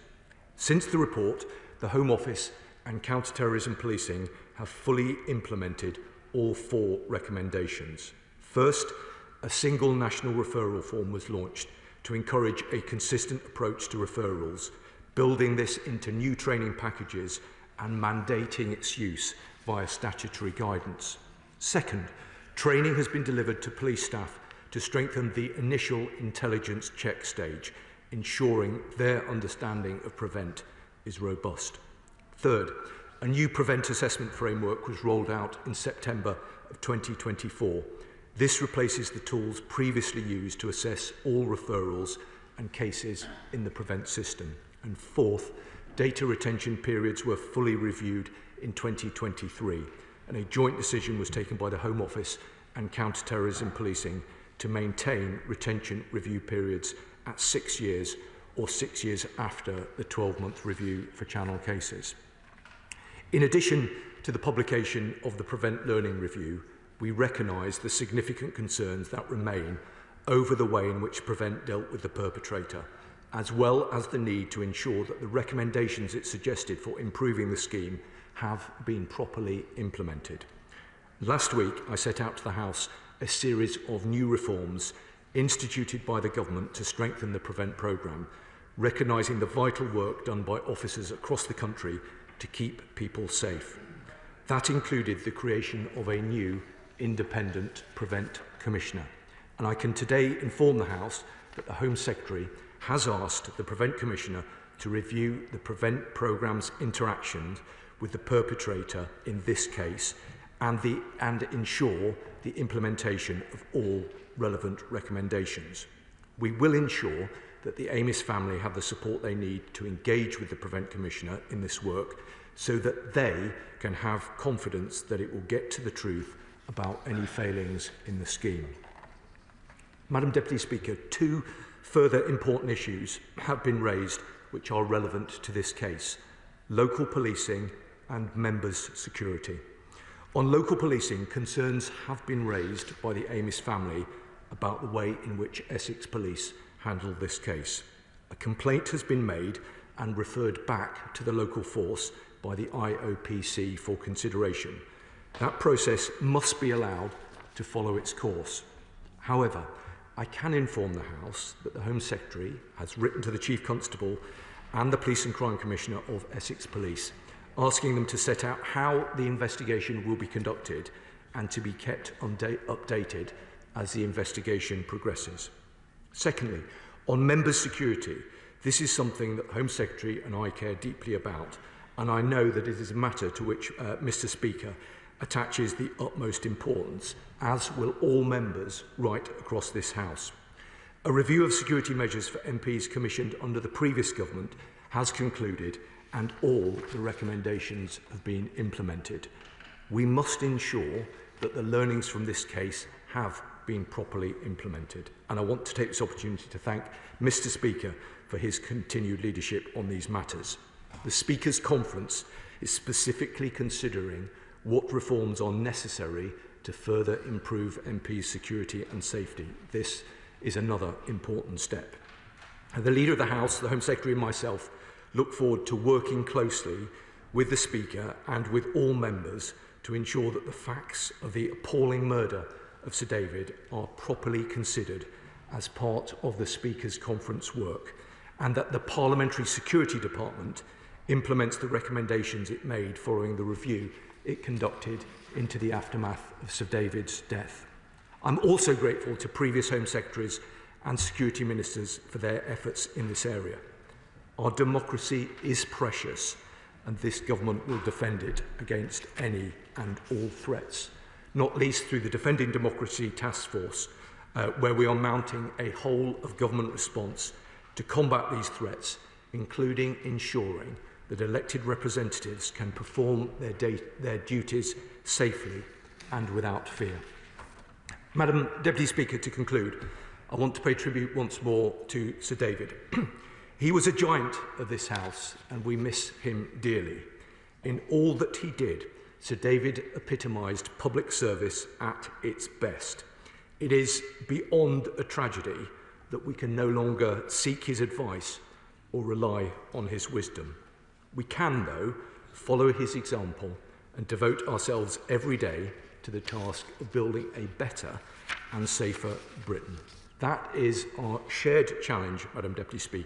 Since the report, the Home Office and Counter-Terrorism Policing have fully implemented all 4 recommendations. First, a single national referral form was launched to encourage a consistent approach to referrals, building this into new training packages and mandating its use via statutory guidance. Second, training has been delivered to police staff to strengthen the initial intelligence check stage, ensuring their understanding of PREVENT is robust. Third, a new PREVENT assessment framework was rolled out in September of 2024. This replaces the tools previously used to assess all referrals and cases in the PREVENT system. And fourth, data retention periods were fully reviewed in 2023, and a joint decision was taken by the Home Office and Counter-Terrorism Policing to maintain retention review periods at 6 years or 6 years after the 12-month review for channel cases. In addition to the publication of the PREVENT Learning Review, we recognise the significant concerns that remain over the way in which PREVENT dealt with the perpetrator, as well as the need to ensure that the recommendations it suggested for improving the scheme have been properly implemented. Last week, I set out to the House a series of new reforms instituted by the government to strengthen the PREVENT programme, recognising the vital work done by officers across the country to keep people safe. That included the creation of a new independent PREVENT Commissioner. And I can today inform the House that the Home Secretary has asked the PREVENT Commissioner to review the PREVENT programme's interactions with the perpetrator in this case and ensure the implementation of all relevant recommendations. We will ensure that the Amis family have the support they need to engage with the PREVENT Commissioner in this work so that they can have confidence that it will get to the truth about any failings in the scheme. Madam Deputy Speaker, 2 further important issues have been raised which are relevant to this case: local policing and members' security. On local policing, concerns have been raised by the Amis family about the way in which Essex Police handled this case. A complaint has been made and referred back to the local force by the IOPC for consideration. That process must be allowed to follow its course. However, I can inform the House that the Home Secretary has written to the Chief Constable and the Police and Crime Commissioner of Essex Police, asking them to set out how the investigation will be conducted and to be kept updated as the investigation progresses. Secondly, on members' security, this is something that the Home Secretary and I care deeply about, and I know that it is a matter to which Mr. Speaker attaches the utmost importance, as will all members right across this House. A review of security measures for MPs commissioned under the previous government has concluded, and all the recommendations have been implemented. We must ensure that the learnings from this case have been properly implemented. And I want to take this opportunity to thank Mr. Speaker for his continued leadership on these matters. The Speaker's Conference is specifically considering what reforms are necessary to further improve MPs' security and safety. This is another important step. The Leader of the House, the Home Secretary and myself look forward to working closely with the Speaker and with all members to ensure that the facts of the appalling murder of Sir David are properly considered as part of the Speaker's Conference work, and that the Parliamentary Security Department implements the recommendations it made following the review it conducted into the aftermath of Sir David's death. I'm also grateful to previous Home Secretaries and Security Ministers for their efforts in this area. Our democracy is precious, and this government will defend it against any and all threats, not least through the Defending Democracy Task Force, where we are mounting a whole-of-government response to combat these threats, including ensuring that elected representatives can perform their duties safely and without fear. Madam Deputy Speaker, to conclude, I want to pay tribute once more to Sir David. He was a giant of this House, and we miss him dearly. In all that he did, Sir David epitomised public service at its best. It is beyond a tragedy that we can no longer seek his advice or rely on his wisdom. We can, though, follow his example and devote ourselves every day to the task of building a better and safer Britain. That is our shared challenge, Madam Deputy Speaker.